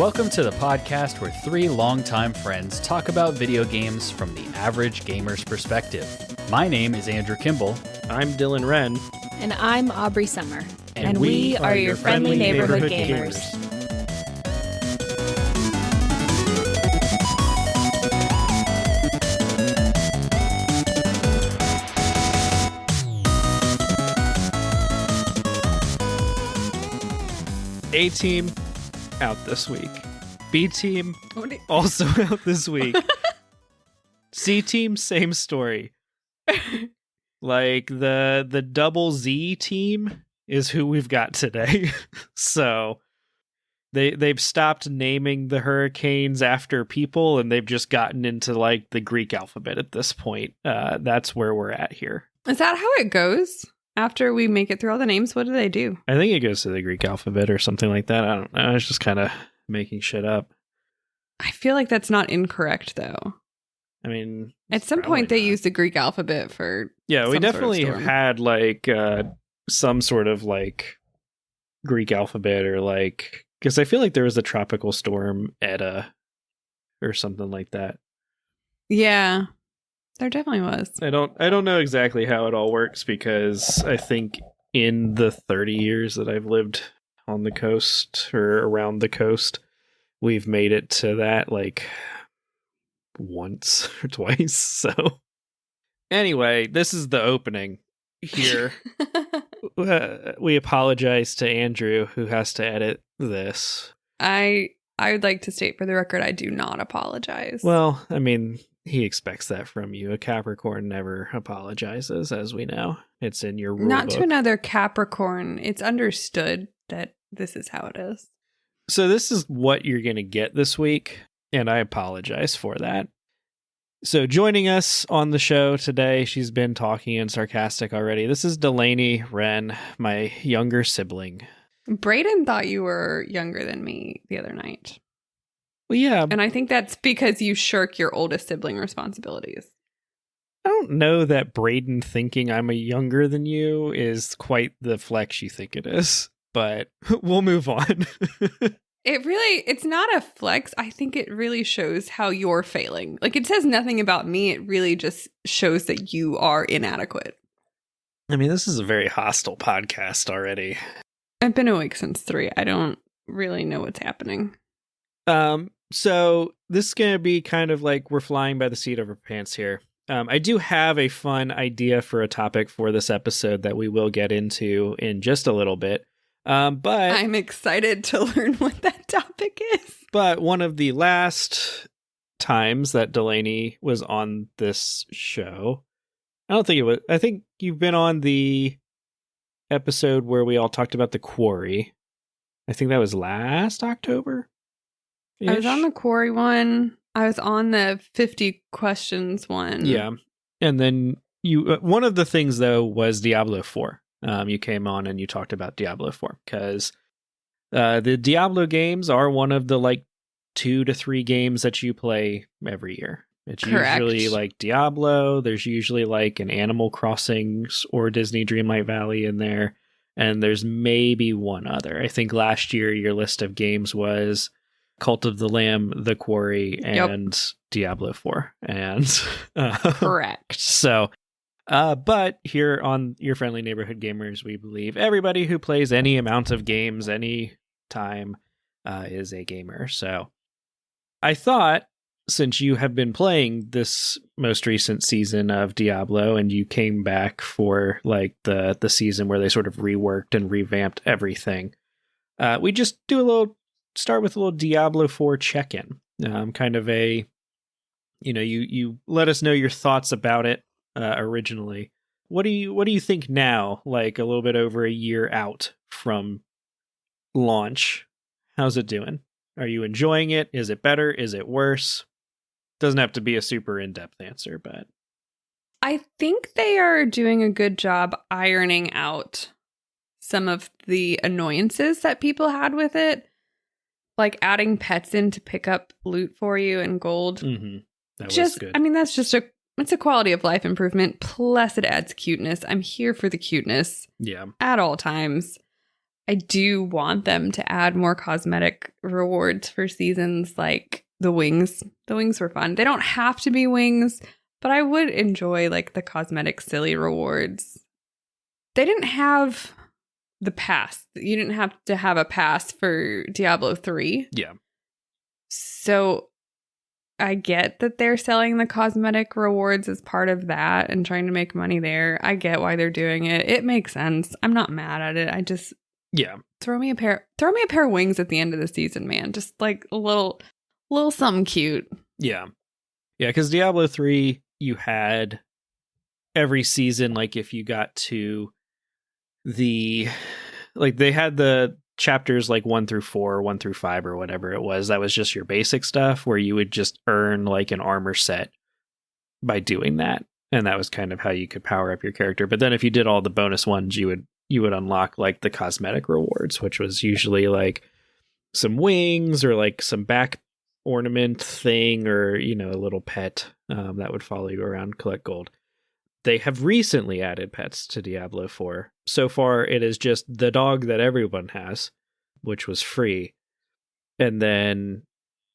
Welcome to the podcast where three longtime friends talk about video games from the average gamer's perspective. My name is Andrew Kimball. I'm Dylan Wren. And I'm Aubrey Summer. And we are your friendly neighborhood gamers. 'A-Team out this week. B-Team also out this week. C-Team, same story. Like the double Z team is who we've got today. So they've stopped naming the hurricanes after people, and they've just gotten into like the Greek alphabet at this point. That's where we're at here. Is that how it goes? After we make it through all the names, what do they do? I think it goes to the Greek alphabet or something like that. I don't know. I was just kind of making shit up. I feel like that's not incorrect, though. I mean, at some point they used the Greek alphabet for we definitely have had like some sort of like Greek alphabet, or like, because I feel like there was a tropical storm Eta or something like that. Yeah, there definitely was. I don't know exactly how it all works, because I think in the 30 years that I've lived on the coast or around the coast, we've made it to that like once or twice. So anyway, this is the opening here. We apologize to Andrew, who has to edit this. I would like to state for the record, I do not apologize. Well, I mean, he expects that from you. A Capricorn never apologizes, as we know. It's in your rule Not book. to another Capricorn. It's understood that this is how it is. So this is what you're going to get this week, and I apologize for that. So joining us on the show today, she's been talking and sarcastic already. This is Delaney Wren, my younger sibling. Brayden thought you were younger than me the other night. Well, yeah. And I think that's because you shirk your oldest sibling responsibilities. I don't know that Brayden thinking I'm a younger than you is quite the flex you think it is, but we'll move on. It's not a flex. I think it really shows how you're failing. Like, it says nothing about me. It really just shows that you are inadequate. I mean, this is a very hostile podcast already. I've been awake since 3. I don't really know what's happening. So this is going to be kind of like we're flying by the seat of our pants here. I do have a fun idea for a topic for this episode that we will get into in just a little bit. But I'm excited to learn what that topic is. But one of the last times that Delaney was on this show, I think you've been on the episode where we all talked about the quarry. I think that was last October. I was on the quarry one. I was on the 50 questions one. Yeah. And then you, one of the things though was Diablo 4. You came on and you talked about Diablo 4 because the Diablo games are one of the like 2 to 3 games that you play every year. It's Correct. Usually like Diablo. There's usually like an Animal Crossing or Disney Dreamlight Valley in there. And there's maybe one other. I think last year your list of games was Cult of the Lamb, The Quarry, and Diablo 4. And correct. So, but here on Your Friendly Neighborhood Gamers, we believe everybody who plays any amount of games any time is a gamer. So I thought, since you have been playing this most recent season of Diablo and you came back for like the season where they sort of reworked and revamped everything, we just start with a little Diablo 4 check-in. Kind of a, you let us know your thoughts about it originally. What do you think now, like a little bit over a year out from launch? How's it doing? Are you enjoying it? Is it better? Is it worse? Doesn't have to be a super in-depth answer, but I think they are doing a good job ironing out some of the annoyances that people had with it. Like adding pets in to pick up loot for you and gold. Mm-hmm. That was good. I mean, that's just it's a quality of life improvement. Plus it adds cuteness. I'm here for the cuteness. Yeah. At all times. I do want them to add more cosmetic rewards for seasons like the wings. The wings were fun. They don't have to be wings, but I would enjoy like the cosmetic silly rewards. They didn't have the pass. You didn't have to have a pass for Diablo 3. Yeah. So I get that they're selling the cosmetic rewards as part of that and trying to make money there. I get why they're doing it. It makes sense. I'm not mad at it. I just throw me a pair of wings at the end of the season, man. Just like a little something cute. Yeah. Yeah, because Diablo 3, you had every season, like if you got to they had the chapters like 1 through 4, 1 through 5 or whatever it was. That was just your basic stuff where you would just earn like an armor set by doing that. And that was kind of how you could power up your character. But then if you did all the bonus ones, you would unlock like the cosmetic rewards, which was usually like some wings or like some back ornament thing or, a little pet that would follow you around, collect gold. They have recently added pets to Diablo 4. So far, it is just the dog that everyone has, which was free. And then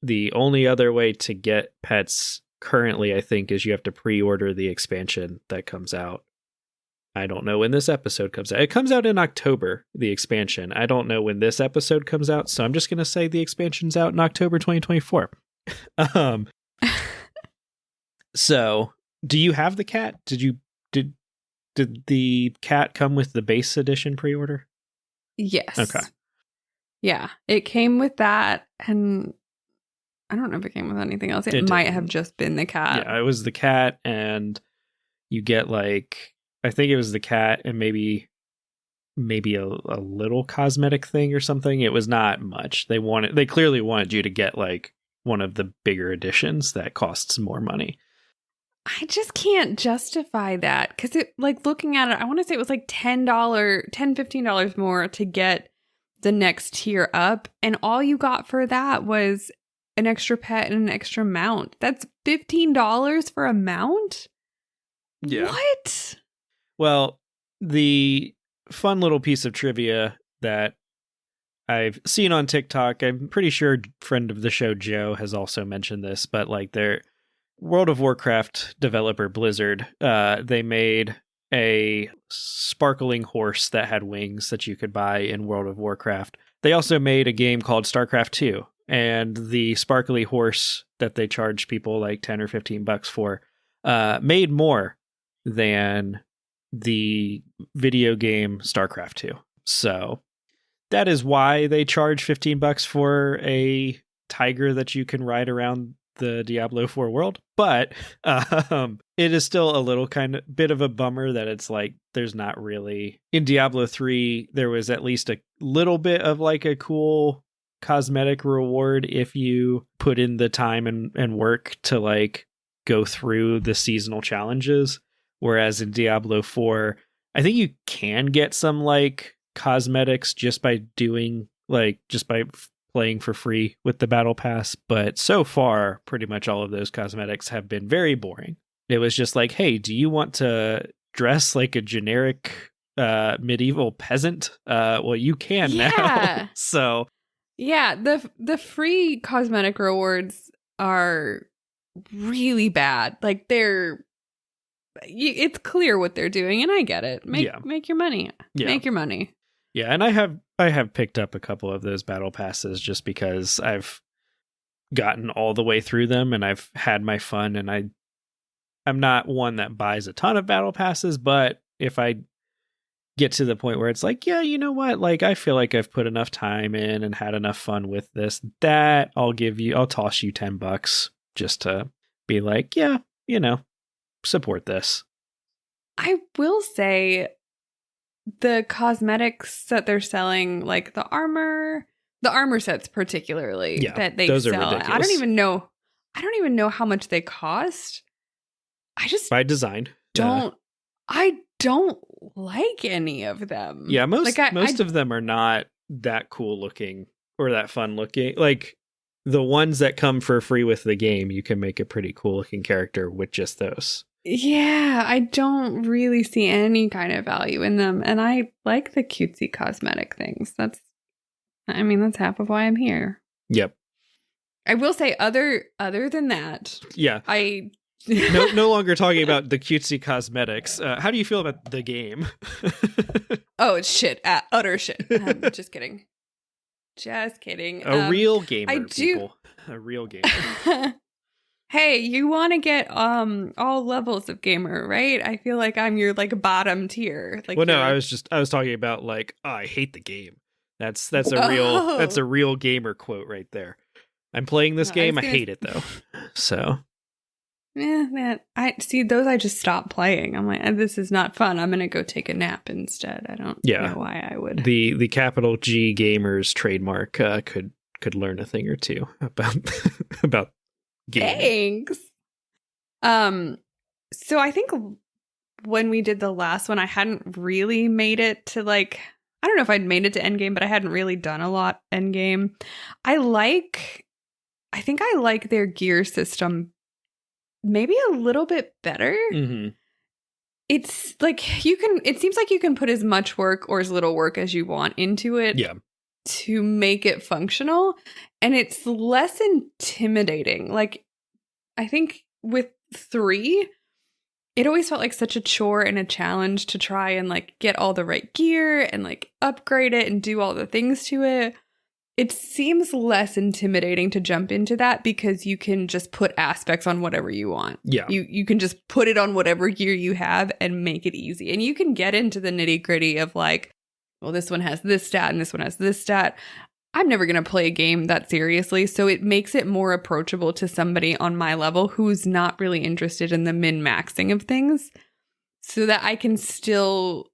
the only other way to get pets currently, I think, is you have to pre-order the expansion that comes out. I don't know when this episode comes out. It comes out in October, the expansion. I don't know when this episode comes out, so I'm just going to say the expansion's out in October 2024. So, do you have the cat? Did the cat come with the base edition pre-order? Yes. Okay. Yeah, it came with that, and I don't know if it came with anything else. It might have just been the cat. Yeah, it was the cat, and you get like, I think it was the cat and maybe a little cosmetic thing or something. It was not much. They clearly wanted you to get like one of the bigger editions that costs more money. I just can't justify that because it, like, looking at it, I want to say it was like $15 more to get the next tier up, and all you got for that was an extra pet and an extra mount. That's $15 for a mount? Yeah. What? Well, the fun little piece of trivia that I've seen on TikTok, I'm pretty sure friend of the show Joe has also mentioned this, but like their World of Warcraft developer Blizzard, they made a sparkling horse that had wings that you could buy in World of Warcraft. They also made a game called StarCraft 2, and the sparkly horse that they charged people like 10 or $15 for made more than the video game StarCraft 2. So that is why they charge $15 for a tiger that you can ride around the Diablo 4 world. But it is still a little kind of bit of a bummer that it's like there's not really. In Diablo 3, there was at least a little bit of like a cool cosmetic reward if you put in the time and work to like go through the seasonal challenges. Whereas in Diablo 4, I think you can get some like cosmetics just by playing for free with the battle pass. But so far, pretty much all of those cosmetics have been very boring. It was just like, hey, do you want to dress like a generic medieval peasant? Well, you can now. So yeah, the free cosmetic rewards are really bad. Like it's clear what they're doing, and I get it. Make your money. Yeah. Make your money. Yeah, and I have picked up a couple of those battle passes just because I've gotten all the way through them and I've had my fun, and I'm not one that buys a ton of battle passes, but if I get to the point where it's like, yeah, you know what? Like, I feel like I've put enough time in and had enough fun with this, that I'll toss you $10 just to be like, yeah, support this. I will say the cosmetics that they're selling, like the armor sets particularly, that they those sell. Are ridiculous. I don't even know how much they cost. I just by design I don't like any of them. Yeah, most of them are not that cool looking or that fun looking. Like the ones that come for free with the game, you can make a pretty cool looking character with just those. Yeah, I don't really see any kind of value in them. And I like the cutesy cosmetic things. That's half of why I'm here. Yep. I will say other than that. Yeah. No longer talking about the cutesy cosmetics. How do you feel about the game? Oh, it's shit. Utter shit. Just kidding. Just kidding. A real gamer, people. A real gamer. Hey, you want to get all levels of gamer, right? I feel like I'm your like bottom tier. Like, well, no, I was talking about like, oh, I hate the game. That's a real gamer quote right there. I'm playing this game. I hate it though. So. Yeah, man. I see those. I just stopped playing. I'm like, this is not fun. I'm gonna go take a nap instead. I don't know why I would. The capital G gamers trademark could learn a thing or two about gaming. Thanks. So I think when we did the last one, I hadn't really made it to like. I don't know if I'd made it to endgame, but I hadn't really done a lot endgame. I think I like their gear system. Maybe a little bit better. Mm-hmm. It's like it seems like you can put as much work or as little work as you want into it to make it functional. And it's less intimidating. Like, I think with 3, it always felt like such a chore and a challenge to try and like get all the right gear and like upgrade it and do all the things to it. It seems less intimidating to jump into that because you can just put aspects on whatever you want. Yeah. You can just put it on whatever gear you have and make it easy. And you can get into the nitty gritty of like, well, this one has this stat and this one has this stat. I'm never going to play a game that seriously. So it makes it more approachable to somebody on my level who's not really interested in the min-maxing of things so that I can still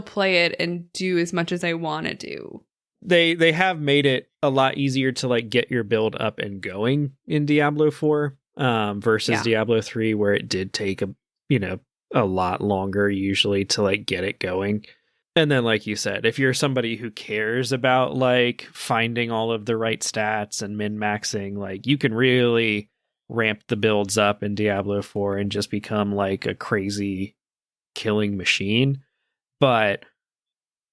play it and do as much as I want to do. They have made it a lot easier to like get your build up and going in Diablo 4 versus Diablo 3, where it did take a lot longer usually to like get it going. And then, like you said, if you're somebody who cares about like finding all of the right stats and min-maxing, like you can really ramp the builds up in Diablo 4 and just become like a crazy killing machine. But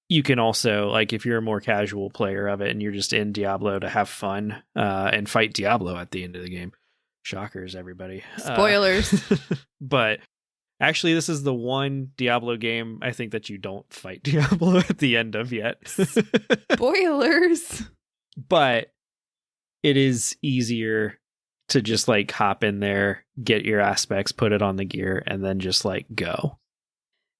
you can also, like, if you're a more casual player of it and you're just in Diablo to have fun and fight Diablo at the end of the game. Shockers, everybody. Spoilers. But actually, this is the one Diablo game I think that you don't fight Diablo at the end of yet. Spoilers. But it is easier to just, like, hop in there, get your aspects, put it on the gear, and then just, like, go.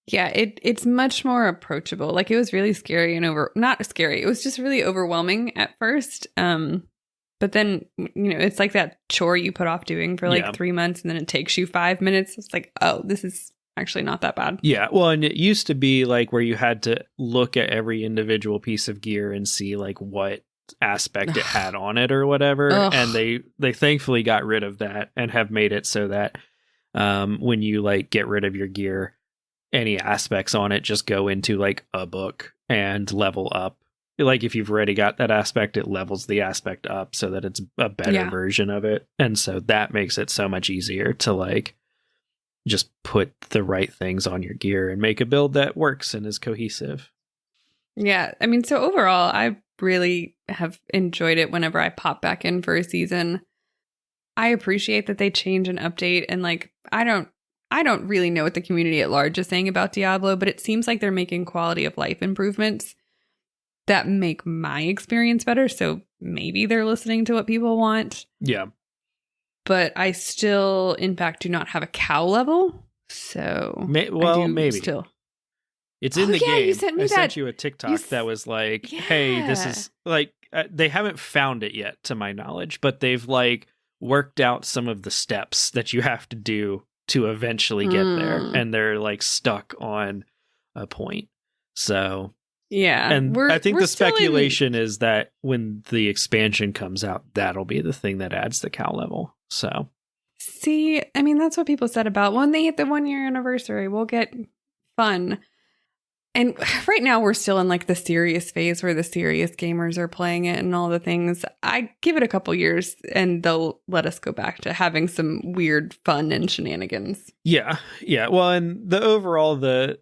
Yeah, it's much more approachable. Like, it was really scary and not scary. It was just really overwhelming at first. But then, it's like that chore you put off doing for like 3 months and then it takes you 5 minutes. It's like, oh, this is actually not that bad. Yeah. Well, and it used to be like where you had to look at every individual piece of gear and see like what aspect it had on it or whatever. And they thankfully got rid of that and have made it so that when you like get rid of your gear, any aspects on it just go into like a book and level up. Like if you've already got that aspect, it levels the aspect up so that it's a better version of it. And so that makes it so much easier to like just put the right things on your gear and make a build that works and is cohesive. Yeah. I mean, so overall, I really have enjoyed it whenever I pop back in for a season. I appreciate that they change and update, and like, I don't really know what the community at large is saying about Diablo, but it seems like they're making quality of life improvements that make my experience better. So maybe they're listening to what people want. Yeah. But I still, in fact, do not have a cow level. So maybe. Still. It's in the game. You sent me I sent you a TikTok that was like, hey, this is like, they haven't found it yet to my knowledge, but they've like worked out some of the steps that you have to do to eventually get there, and they're like stuck on a point. So yeah, and I think the speculation is that when the expansion comes out, that'll be the thing that adds the cow level. So see, I mean, that's what people said about when they hit the 1 year anniversary, we'll get fun. And right now we're still in like the serious phase where the serious gamers are playing it and all the things. I give it a couple years and they'll let us go back to having some weird fun and shenanigans. Yeah. Well, and the overall, the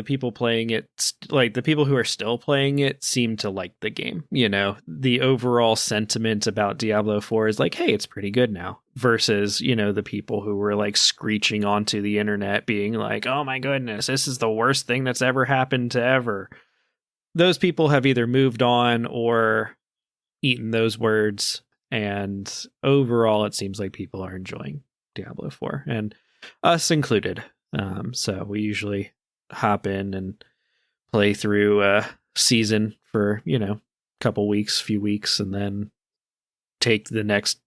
people playing it, like the people who are still playing it seem to like the game. You know, the overall sentiment about Diablo 4 is like, hey, it's pretty good now, versus, you know, the people who were like screeching onto the internet being like, oh my goodness, this is the worst thing that's ever happened to ever. Those people have either moved on or eaten those words. And overall, it seems like people are enjoying Diablo 4, and us included. So we usually hop in and play through a season for, you know, few weeks, and then take the next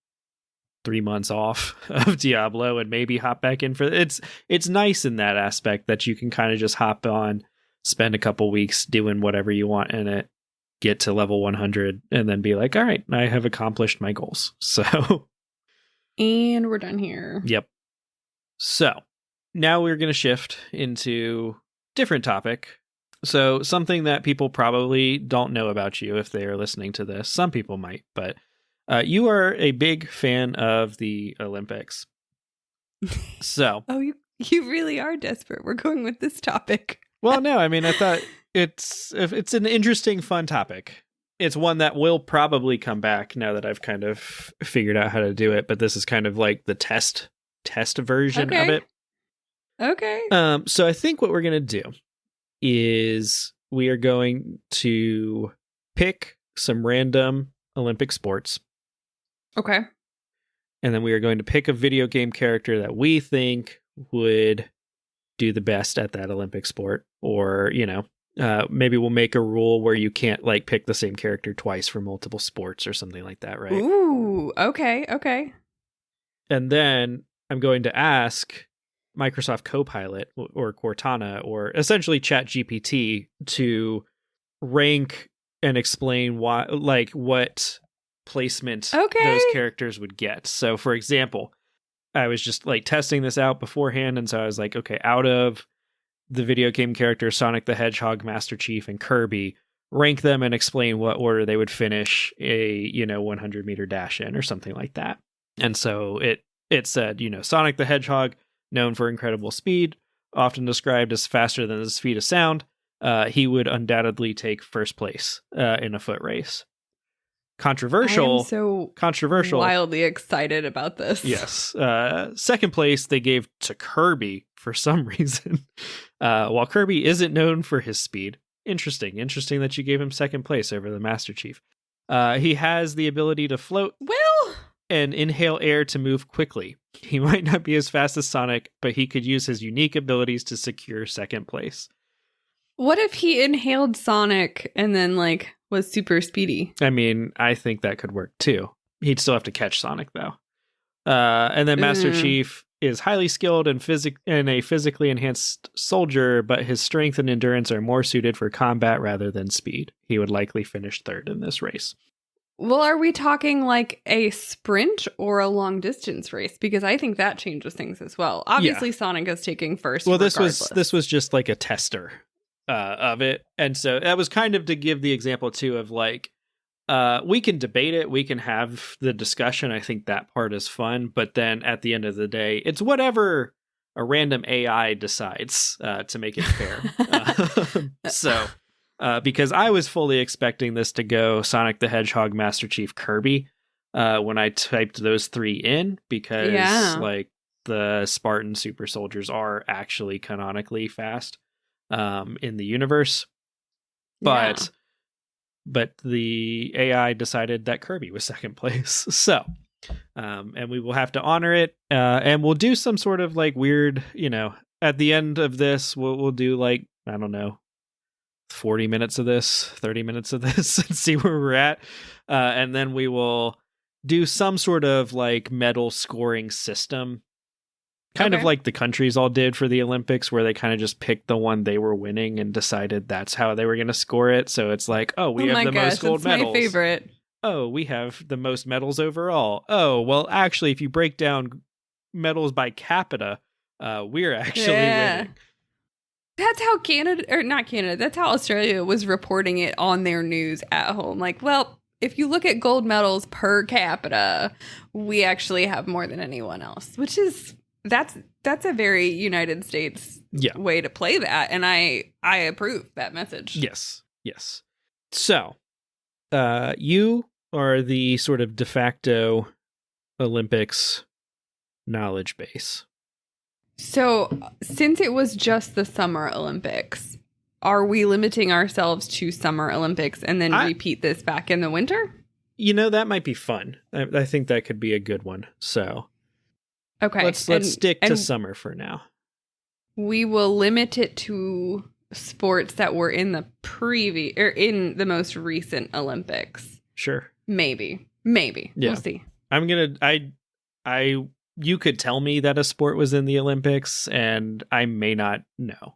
3 months off of Diablo and maybe hop back in for it's nice in that aspect that you can kind of just hop on, spend a couple weeks doing whatever you want in it, get to level 100, and then be like, all right, I have accomplished my goals. So and we're done here. Yep. So now we're going to shift into different topic. So something that people probably don't know about you if they are listening to this. Some people might, but you are a big fan of the Olympics. So oh, you really are desperate. We're going with this topic. Well, no, I mean, I thought it's an interesting, fun topic. It's one that will probably come back now that I've kind of figured out how to do it. But this is kind of like the test version of it. Okay. So I think what we're going to do is we are going to pick some random Olympic sports. Okay. And then we are going to pick a video game character that we think would do the best at that Olympic sport. Or, you know, maybe we'll make a rule where you can't like pick the same character twice for multiple sports or something like that, right? Ooh, okay. And then I'm going to ask Microsoft Copilot or Cortana or essentially ChatGPT to rank and explain why, like, what placement those characters would get. So, for example, I was just like testing this out beforehand, and so I was like, okay, out of the video game characters Sonic the Hedgehog, Master Chief, and Kirby, rank them and explain what order they would finish a, you know, 100-meter dash in or something like that. And so it said, you know, Sonic the Hedgehog, known for incredible speed, often described as faster than the speed of sound, he would undoubtedly take first place in a foot race. Controversial. Wildly excited about this. Yes. Second place they gave to Kirby for some reason. While Kirby isn't known for his speed. Interesting that you gave him second place over the Master Chief. He has the ability to float. Well, and inhale air to move quickly. He might not be as fast as Sonic, but he could use his unique abilities to secure second place. What if he inhaled Sonic and then like was super speedy? I mean, I think that could work too. He'd still have to catch Sonic though. And then Master Chief is highly skilled and a physically enhanced soldier, but his strength and endurance are more suited for combat rather than speed. He would likely finish third in this race. Well, are we talking like a sprint or a long distance race? Because I think that changes things as well. Obviously, Sonic is taking first. Well, this was just like a tester of it, and so that was kind of to give the example too of like we can debate it, we can have the discussion. I think that part is fun, but then at the end of the day, it's whatever a random AI decides to make it fair. So. Because I was fully expecting this to go Sonic the Hedgehog, Master Chief, Kirby when I typed those three in, because like the Spartan super soldiers are actually canonically fast in the universe. But the AI decided that Kirby was second place. So, and we will have to honor it. And we'll do some sort of like weird, you know, at the end of this, we'll do like, I don't know, 40 minutes of this, 30 minutes of this, and see where we're at. And then we will do some sort of like medal scoring system, kind of like the countries all did for the Olympics, where they kind of just picked the one they were winning and decided that's how they were going to score it. So it's like, oh, we have the most gold medals. My favorite. Oh, we have the most medals overall. Oh, well, actually, if you break down medals by capita, we're actually winning. That's how Canada, or not Canada, that's how Australia was reporting it on their news at home. Like, well, if you look at gold medals per capita, we actually have more than anyone else, which is, that's a very United States way to play that. And I approve that message. Yes. So, you are the sort of de facto Olympics knowledge base. So, since it was just the Summer Olympics, are we limiting ourselves to Summer Olympics and then repeat this back in the winter? You know, that might be fun. I think that could be a good one. So, okay, let's stick to summer for now. We will limit it to sports that were in the in the most recent Olympics. Sure. Maybe. Yeah. We'll see. You could tell me that a sport was in the Olympics, and I may not know.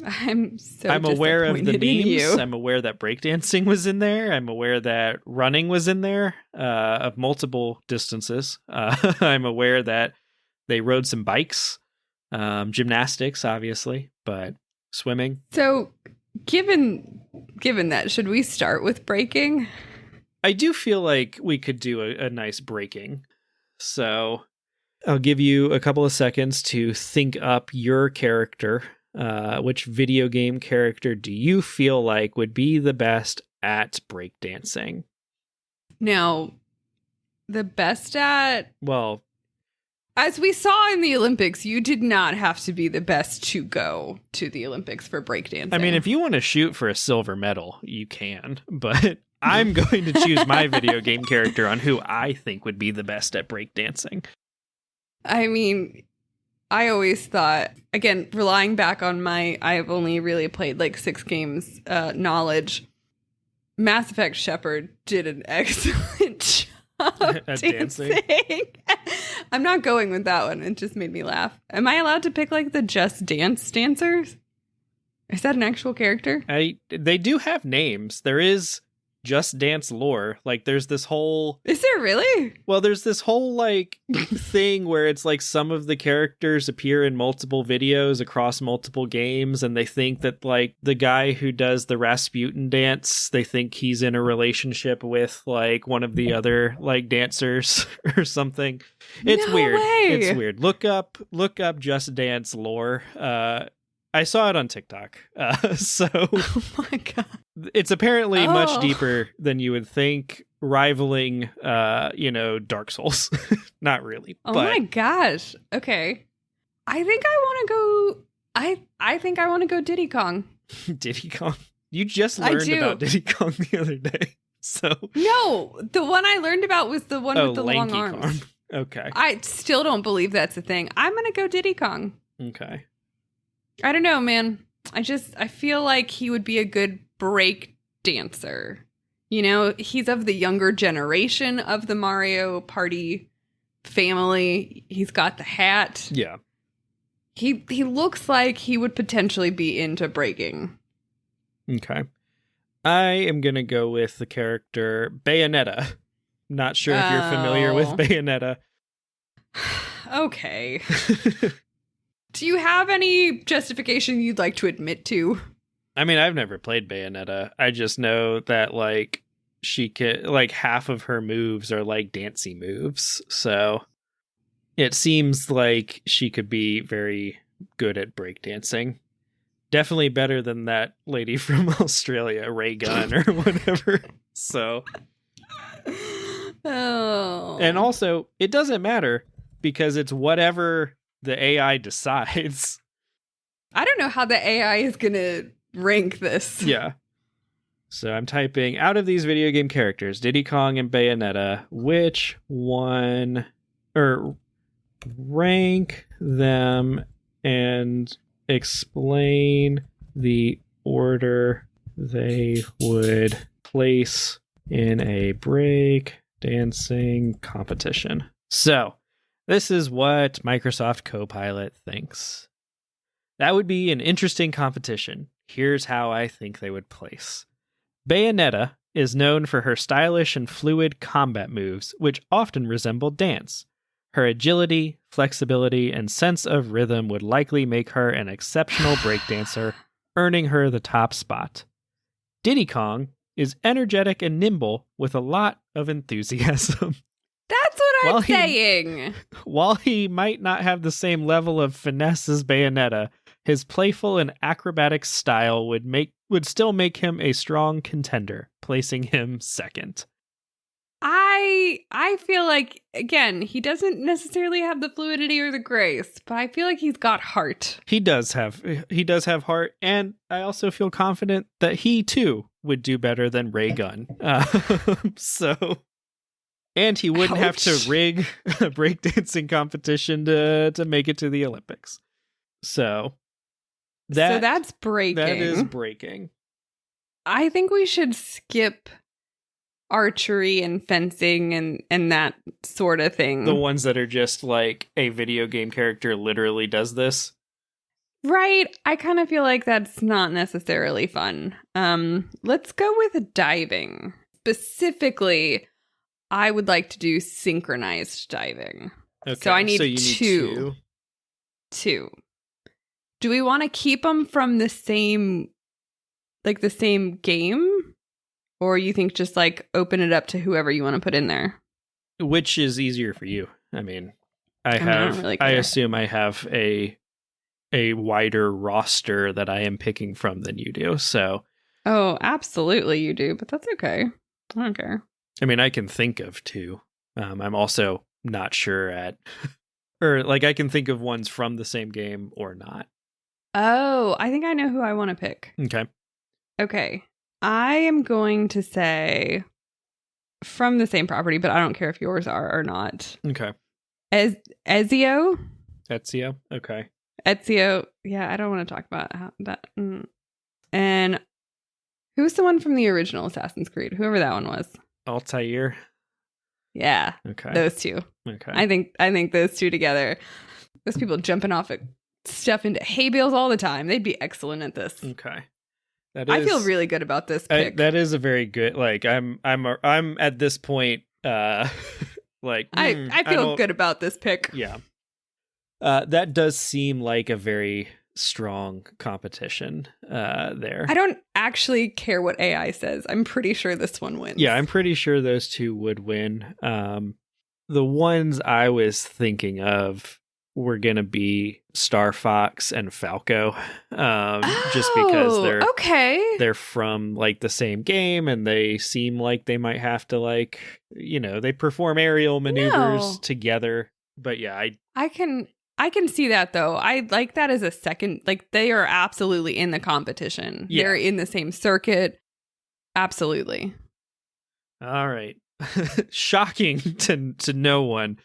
I'm aware of the memes. I'm aware that breakdancing was in there. I'm aware that running was in there of multiple distances. I'm aware that they rode some bikes, gymnastics, obviously, but swimming. So, given that, should we start with breaking? I do feel like we could do a nice breaking. So I'll give you a couple of seconds to think up your character. Which video game character do you feel like would be the best at breakdancing? Now, the best at... Well, as we saw in the Olympics, you did not have to be the best to go to the Olympics for breakdancing. I mean, if you want to shoot for a silver medal, you can, but I'm going to choose my video game character on who I think would be the best at breakdancing. I mean, I always thought, again, relying back on I've only really played like 6 games knowledge, Mass Effect Shepard did an excellent job at dancing. I'm not going with that one. It just made me laugh. Am I allowed to pick like the Just Dance dancers? Is that an actual character? They do have names. There is Just Dance lore. Like, there's this whole... Is there really? Well, there's this whole, like, thing where it's like some of the characters appear in multiple videos across multiple games, and they think that, like, the guy who does the Rasputin dance, they think he's in a relationship with, like, one of the other, like, dancers or something. It's weird. It's weird. Look up Just Dance lore. I saw it on TikTok. Oh my God. It's apparently much deeper than you would think, rivaling, Dark Souls. Not really. Oh my gosh. Okay. I think I want to go Diddy Kong. Diddy Kong? You just learned about Diddy Kong the other day. So no, the one I learned about was the one with the long arms. Kong. Okay. I still don't believe that's a thing. I'm going to go Diddy Kong. Okay. I don't know, man. I feel like he would be a good break dancer. You know, he's of the younger generation of the Mario Party family. He's got the hat. Yeah. He looks like he would potentially be into breaking. Okay. I am going to go with the character Bayonetta. Not sure if you're familiar with Bayonetta. Okay. Do you have any justification you'd like to admit to? I mean, I've never played Bayonetta. I just know that, like, she can, like, half of her moves are, like, dancey moves. So it seems like she could be very good at breakdancing. Definitely better than that lady from Australia, Ray Gunn, or whatever. So. Oh. And also, it doesn't matter because it's whatever the AI decides. I don't know how the AI is going to rank this. Yeah. So I'm typing, out of these video game characters, Diddy Kong and Bayonetta, which one, or rank them and explain the order they would place in a break dancing competition. So this is what Microsoft Copilot thinks. That would be an interesting competition. Here's how I think they would place. Bayonetta is known for her stylish and fluid combat moves, which often resemble dance. Her agility, flexibility, and sense of rhythm would likely make her an exceptional breakdancer, earning her the top spot. Diddy Kong is energetic and nimble with a lot of enthusiasm. That's what I'm saying. While he might not have the same level of finesse as Bayonetta, his playful and acrobatic style would still make him a strong contender, placing him second. I feel like, again, he doesn't necessarily have the fluidity or the grace, but I feel like he's got heart. He does have heart, and I also feel confident that he too would do better than Ray Gunn. And he wouldn't have to rig a breakdancing competition to make it to the Olympics. So that's breaking. That is breaking. I think we should skip archery and fencing and that sort of thing. The ones that are just like a video game character literally does this. Right. I kind of feel like that's not necessarily fun. Let's go with diving. Specifically, I would like to do synchronized diving. Okay, so I need, two. Two. Do we want to keep them from the same game? Or you think just like open it up to whoever you want to put in there? Which is easier for you? I mean, I assume I have a wider roster that I am picking from than you do. So, oh, absolutely you do, but that's okay. I don't care. I mean, I can think of two. I'm also not sure or like I can think of ones from the same game or not. Oh, I think I know who I want to pick. Okay. I am going to say from the same property, but I don't care if yours are or not. Okay. Ezio. Okay. Ezio. Yeah, I don't want to talk about that. And who's the one from the original Assassin's Creed? Whoever that one was. Altair. Yeah. Okay. Those two. Okay. I think those two together. Those people jumping off at stuff into hay bales all the time. They'd be excellent at this. Okay. I feel really good about this pick. That is a very good. Like I'm at this point. Like I feel good about this pick. Yeah. That does seem like a very strong competition. There. I don't actually care what AI says. I'm pretty sure this one wins. Yeah, I'm pretty sure those two would win. The ones I was thinking of were going to be Star Fox and Falco, just because they're from like the same game and they seem like they might have to like, they perform aerial maneuvers together. But yeah, I can see that though. I like that as a second, like they are absolutely in the competition. Yeah. They're in the same circuit. Absolutely. All right. Shocking to no one.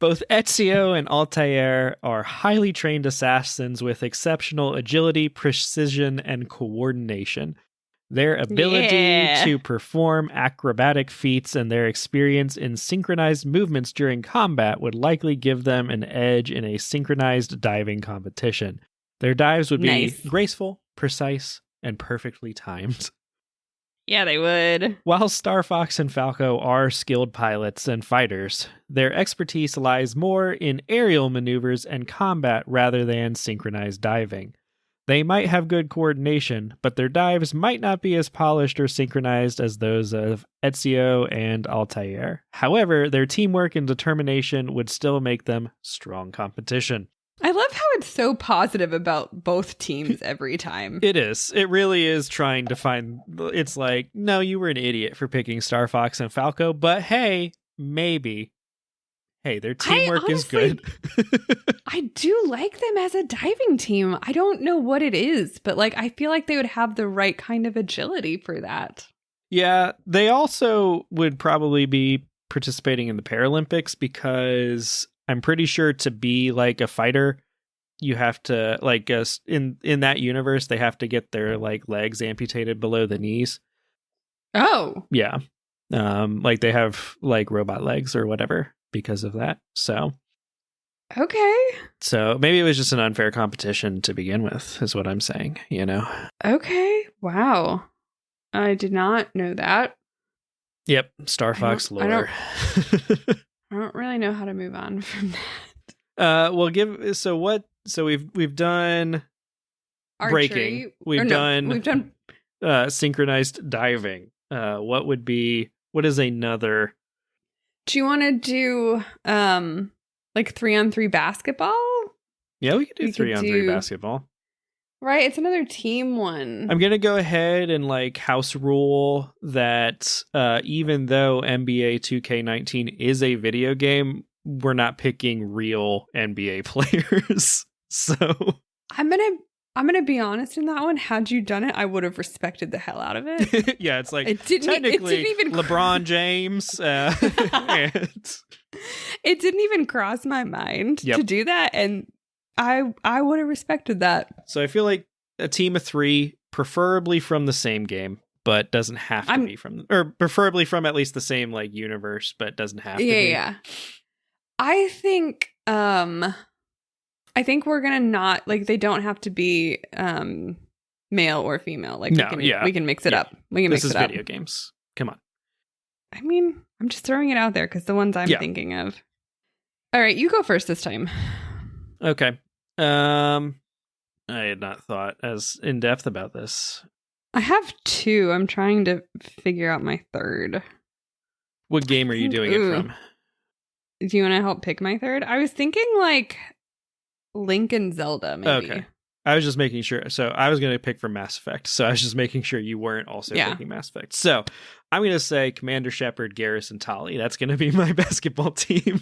Both Ezio and Altair are highly trained assassins with exceptional agility, precision, and coordination. Their ability to perform acrobatic feats and their experience in synchronized movements during combat would likely give them an edge in a synchronized diving competition. Their dives would be graceful, precise, and perfectly timed. Yeah, they would. While Star Fox and Falco are skilled pilots and fighters, their expertise lies more in aerial maneuvers and combat rather than synchronized diving. They might have good coordination, but their dives might not be as polished or synchronized as those of Ezio and Altair. However, their teamwork and determination would still make them strong competition. I love how it's so positive about both teams every time. It is. It really is trying to find... It's like, no, you were an idiot for picking Star Fox and Falco, but hey, maybe. Hey, their teamwork is good. I do like them as a diving team. I don't know what it is, but like I feel like they would have the right kind of agility for that. Yeah, they also would probably be participating in the Paralympics because I'm pretty sure to be like a fighter, you have to like in that universe, they have to get their like legs amputated below the knees. Oh, yeah. Like they have like robot legs or whatever because of that. So, okay. So maybe it was just an unfair competition to begin with, is what I'm saying, Okay. Wow. I did not know that. Yep. Star Fox lore. I don't really know how to move on from that. So we've done Archery. breaking. We've done synchronized diving. What is another? Do you want to do 3-on-3 basketball? Yeah, we could do 3-on-3 basketball. Right, it's another team one. I'm going to go ahead and house rule that even though NBA 2K19 is a video game, we're not picking real NBA players. So I'm gonna be honest in that one. Had you done it, I would have respected the hell out of it. Yeah, it's it didn't even LeBron James. It didn't even cross my mind to do that, and I would have respected that. So I feel like a team of 3, preferably from the same game, but doesn't have to be from, or preferably from at least the same universe, but doesn't have to be. Yeah. I think we're gonna not they don't have to be male or female. We can mix it up. We can mix it up. This is video games. Come on. I mean, I'm just throwing it out there because the ones I'm thinking of. All right, you go first this time. Okay. I had not thought as in depth about this. I have 2. I'm trying to figure out my third. What game are you doing it from? Do you want to help pick my third? I was thinking Link and Zelda, maybe. Okay. I was just making sure. So I was going to pick for Mass Effect. So I was just making sure you weren't also picking Mass Effect. So I'm going to say Commander Shepard, Garrus, and Tali. That's going to be my basketball team.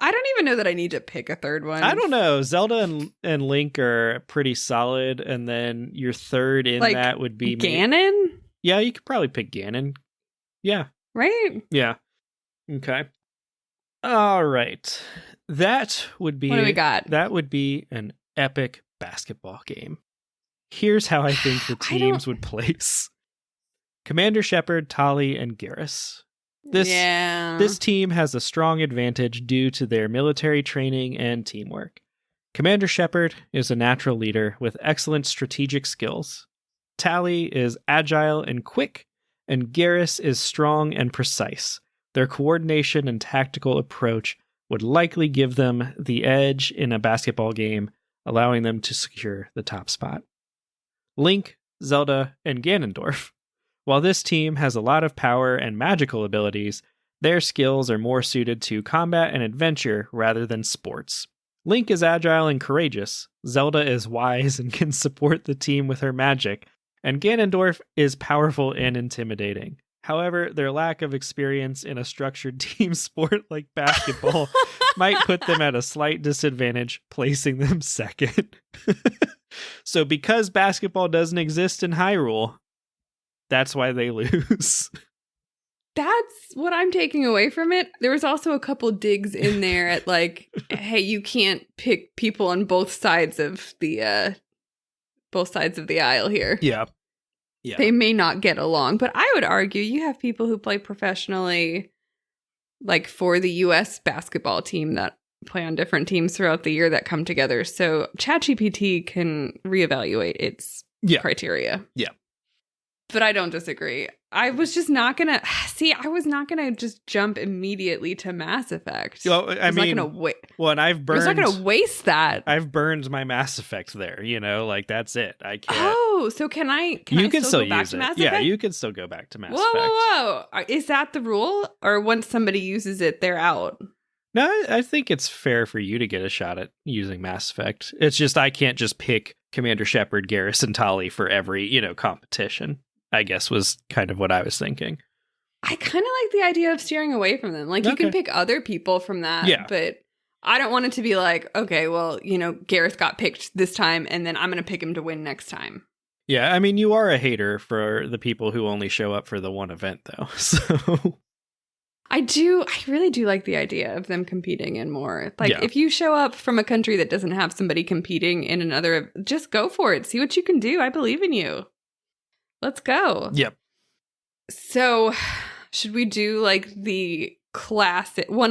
I don't even know that I need to pick a third one. I don't know. Zelda and Link are pretty solid. And then your third in that would be Ganon? Yeah, you could probably pick Ganon. Yeah. Right? Yeah. Okay. All right. That would be... What do we got? That would be an epic basketball game. Here's how I think the teams would place. Commander Shepard, Tali, and Garrus. This team has a strong advantage due to their military training and teamwork. Commander Shepard is a natural leader with excellent strategic skills. Tali is agile and quick, and Garrus is strong and precise. Their coordination and tactical approach would likely give them the edge in a basketball game, allowing them to secure the top spot. Link, Zelda, and Ganondorf. While this team has a lot of power and magical abilities, their skills are more suited to combat and adventure rather than sports. Link is agile and courageous, Zelda is wise and can support the team with her magic, and Ganondorf is powerful and intimidating. However, their lack of experience in a structured team sport like basketball might put them at a slight disadvantage, placing them second. So because basketball doesn't exist in Hyrule, that's why they lose. That's what I'm taking away from it. There was also a couple digs in there at hey, you can't pick people on both sides of the aisle here. Yeah. They may not get along, but I would argue you have people who play professionally, for the U.S. basketball team that play on different teams throughout the year that come together. So ChatGPT can reevaluate its criteria. Yeah. But I don't disagree. I was just not going to... See, I was not going to just jump immediately to Mass Effect. Well, I mean... and I've burned... I was not going to waste that. I've burned my Mass Effect there, that's it. I can't... Oh, so can I still go back to Mass Effect? Yeah, you can still go back to Mass Effect. Whoa. Is that the rule? Or once somebody uses it, they're out? No, I think it's fair for you to get a shot at using Mass Effect. It's just I can't just pick Commander Shepard, Garrus, and Tali for every, competition. I guess was kind of what I was thinking. I kind of like the idea of steering away from them. You can pick other people from that, but I don't want it to be okay, well, Gareth got picked this time and then I'm going to pick him to win next time. Yeah, I mean, you are a hater for the people who only show up for the one event, though. So I really do like the idea of them competing in more. If you show up from a country that doesn't have somebody competing in another, just go for it. See what you can do. I believe in you. Let's go. Yep. So, should we do one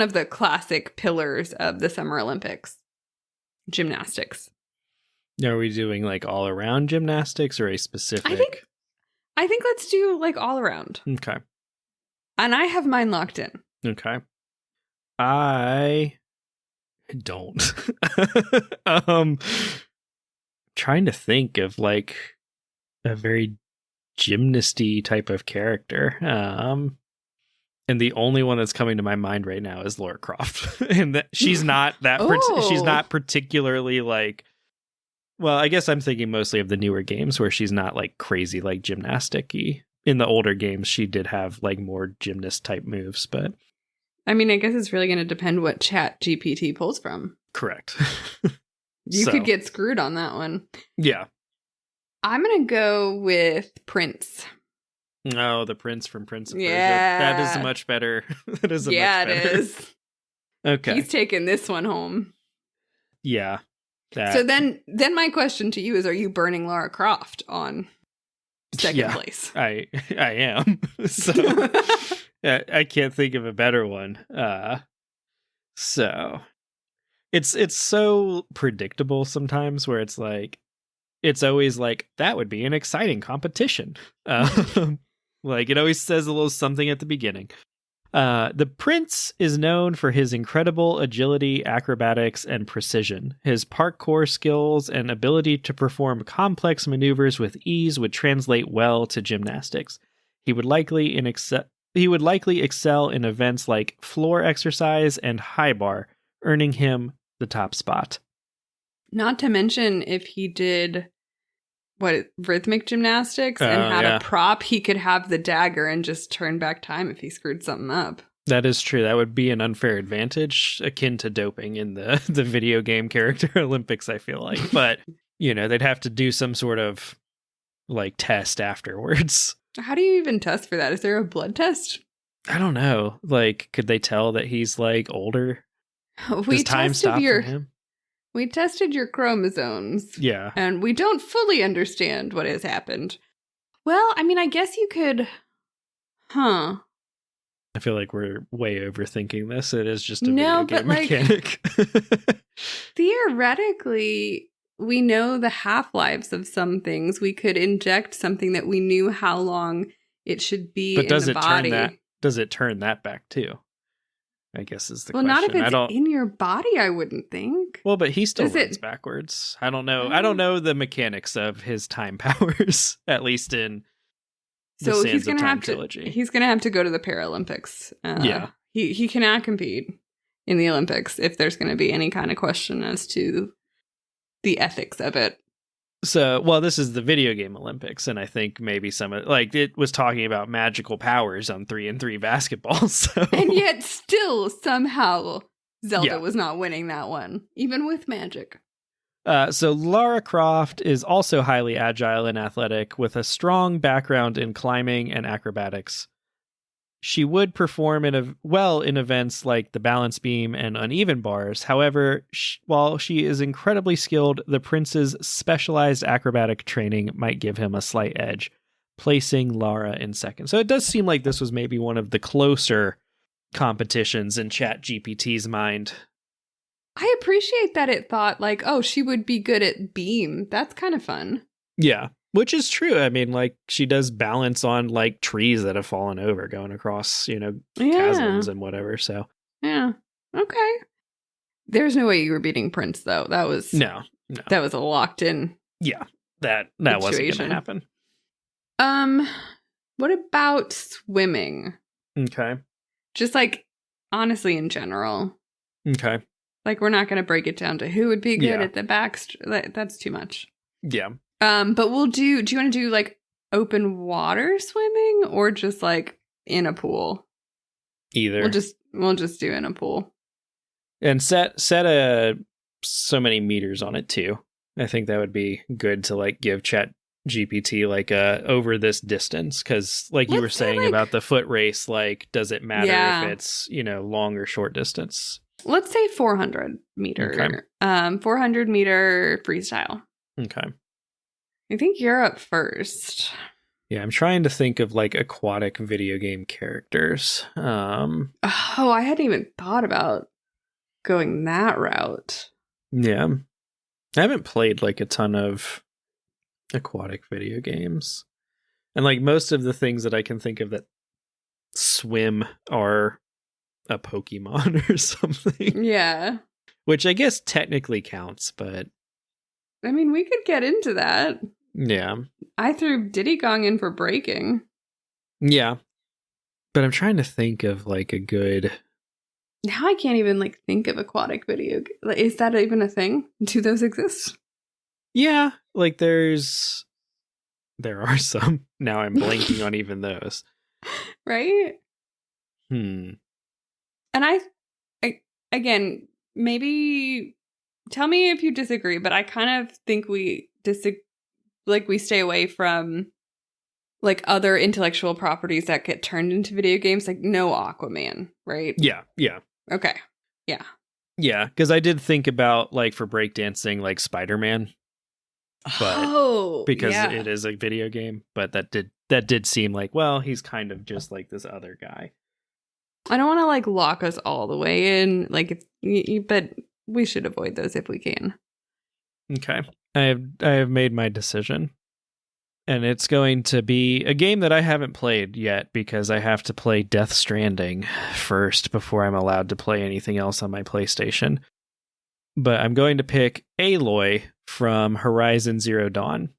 of the classic pillars of the Summer Olympics? Gymnastics. Are we doing all around gymnastics or a specific? I think let's do all around. Okay. And I have mine locked in. Okay. I don't. Trying to think of like a very gymnasty type of character. And the only one that's coming to my mind right now is Lara Croft. And that she's not that she's not particularly like, well, I guess I'm thinking mostly of the newer games where she's not like crazy like gymnastic-y. In the older games she did have like more gymnast type moves, but I mean, I guess it's really going to depend what Chat GPT pulls from. correct. You could get screwed on that one. Yeah. I'm going to go with Prince. Oh, the prince from Prince of Persia. Yeah. That is a much better. That is a much better. It is. Okay. He's taking this one home. Yeah. So then my question to you is, are you burning Lara Croft on second place? I am. So I can't think of a better one. So it's so predictable sometimes where it's like, it's always like, that would be an exciting competition. Like it always says a little something at the beginning. The prince is known for his incredible agility, acrobatics, and precision. His parkour skills and ability to perform complex maneuvers with ease would translate well to gymnastics. He would likely excel in events like floor exercise and high bar, earning him the top spot. Not to mention, if he did rhythmic gymnastics and had a prop, he could have the dagger and just turn back time if he screwed something up. That is true. That would be an unfair advantage akin to doping in the video game character Olympics, I feel like. But, they'd have to do some sort of like test afterwards. How do you even test for that? Is there a blood test? I don't know. Like, could they tell that he's like older? We Does time stop for him? We tested your chromosomes. Yeah. And we don't fully understand what has happened. Well, I mean, I guess you could... I feel like we're way overthinking this. It is just a video game mechanic. Theoretically, we know the half-lives of some things. We could inject something that we knew how long it should be in the body. Does it turn that back too? I guess is the question. Well, not if it's in your body, I wouldn't think. Well, but he still runs backwards. I don't know. I don't know the mechanics of his time powers, at least in the Sands of Time trilogy. He's going to have to go to the Paralympics. He cannot compete in the Olympics if there's going to be any kind of question as to the ethics of it. So, well, this is the video game Olympics, and I think maybe it was talking about magical powers on 3-on-3 basketball. So. And yet still somehow Zelda was not winning that one, even with magic. So Lara Croft is also highly agile and athletic with a strong background in climbing and acrobatics. She would perform in events like the balance beam and uneven bars. However, while she is incredibly skilled, the prince's specialized acrobatic training might give him a slight edge, placing Lara in second. So it does seem like this was maybe one of the closer competitions in ChatGPT's mind. I appreciate that it thought like, oh, she would be good at beam. That's kind of fun. Yeah. Which is true. I mean, like, she does balance on, like, trees that have fallen over going across, chasms and whatever, so. Yeah. Okay. There's no way you were beating Prince, though. That was... No. That was a locked-in... Yeah. That wasn't going to happen. What about swimming? Okay. Just, like, honestly, in general. Okay. Like, we're not going to break it down to who would be good at the back... That's too much. Yeah. But we'll do you want to do like open water swimming or just like in a pool? Either. We'll just do in a pool. And set so many meters on it too. I think that would be good to like give Chat GPT like over this distance, because like you were saying about the foot race, like does it matter if it's long or short distance? Let's say 400 meter. Okay. 400 meter freestyle. Okay. I think you're up first. Yeah, I'm trying to think of like aquatic video game characters. Oh, I hadn't even thought about going that route. Yeah. I haven't played like a ton of aquatic video games. And like most of the things that I can think of that swim are a Pokemon or something. Yeah. Which I guess technically counts, but I mean, we could get into that. yeah. I threw Diddy Kong in for breaking. Yeah. But I'm trying to think of like a good... Now I can't even like think of aquatic video. Is that even a thing? Do those exist? Yeah, like there are some. Now I'm blanking on even those. Right? And I again, maybe tell me if you disagree, but I kind of think we stay away from like other intellectual properties that get turned into video games, like no Aquaman, right? Yeah. Okay. Yeah. Yeah, because I did think about like for breakdancing, like Spider-Man. But because it is a video game, but that did seem like, well, he's kind of just like this other guy. I don't want to like lock us all the way in, like, but we should avoid those if we can. Okay, I have made my decision, and it's going to be a game that I haven't played yet because I have to play Death Stranding first before I'm allowed to play anything else on my PlayStation. But I'm going to pick Aloy from Horizon Zero Dawn,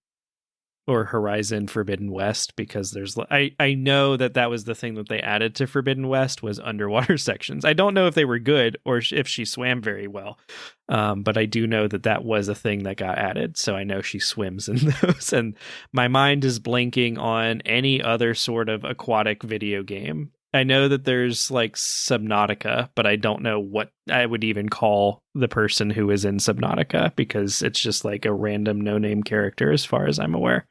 or Horizon Forbidden West, because I know that was the thing that they added to Forbidden West was underwater sections. I don't know if they were good or if she swam very well, but I do know that was a thing that got added, so I know she swims in those, and my mind is blanking on any other sort of aquatic video game. I know that there's like Subnautica, but I don't know what I would even call the person who is in Subnautica because it's just like a random no-name character as far as I'm aware.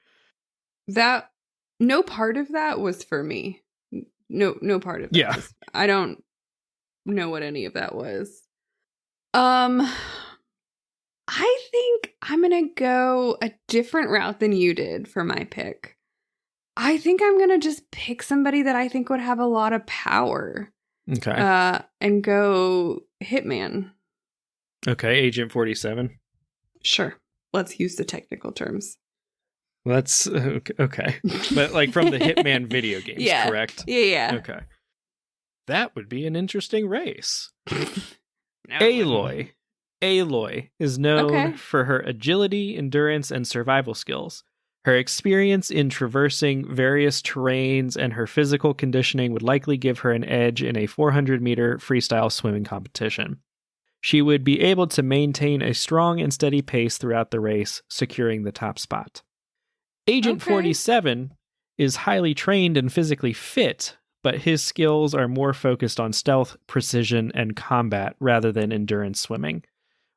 That no part of that was for me. No part of that. Yeah. I don't know what any of that was. I think I'm going to go a different route than you did for my pick. I think I'm going to just pick somebody that I think would have a lot of power. Okay. And go Hitman. Okay, Agent 47. Sure. Let's use the technical terms. That's okay. But like from the Hitman video games, yeah. Correct? Yeah. Okay. That would be an interesting race. No, Aloy. Aloy is known for her agility, endurance, and survival skills. Her experience in traversing various terrains and her physical conditioning would likely give her an edge in a 400-meter freestyle swimming competition. She would be able to maintain a strong and steady pace throughout the race, securing the top spot. Agent 47 is highly trained and physically fit, but his skills are more focused on stealth, precision, and combat rather than endurance swimming.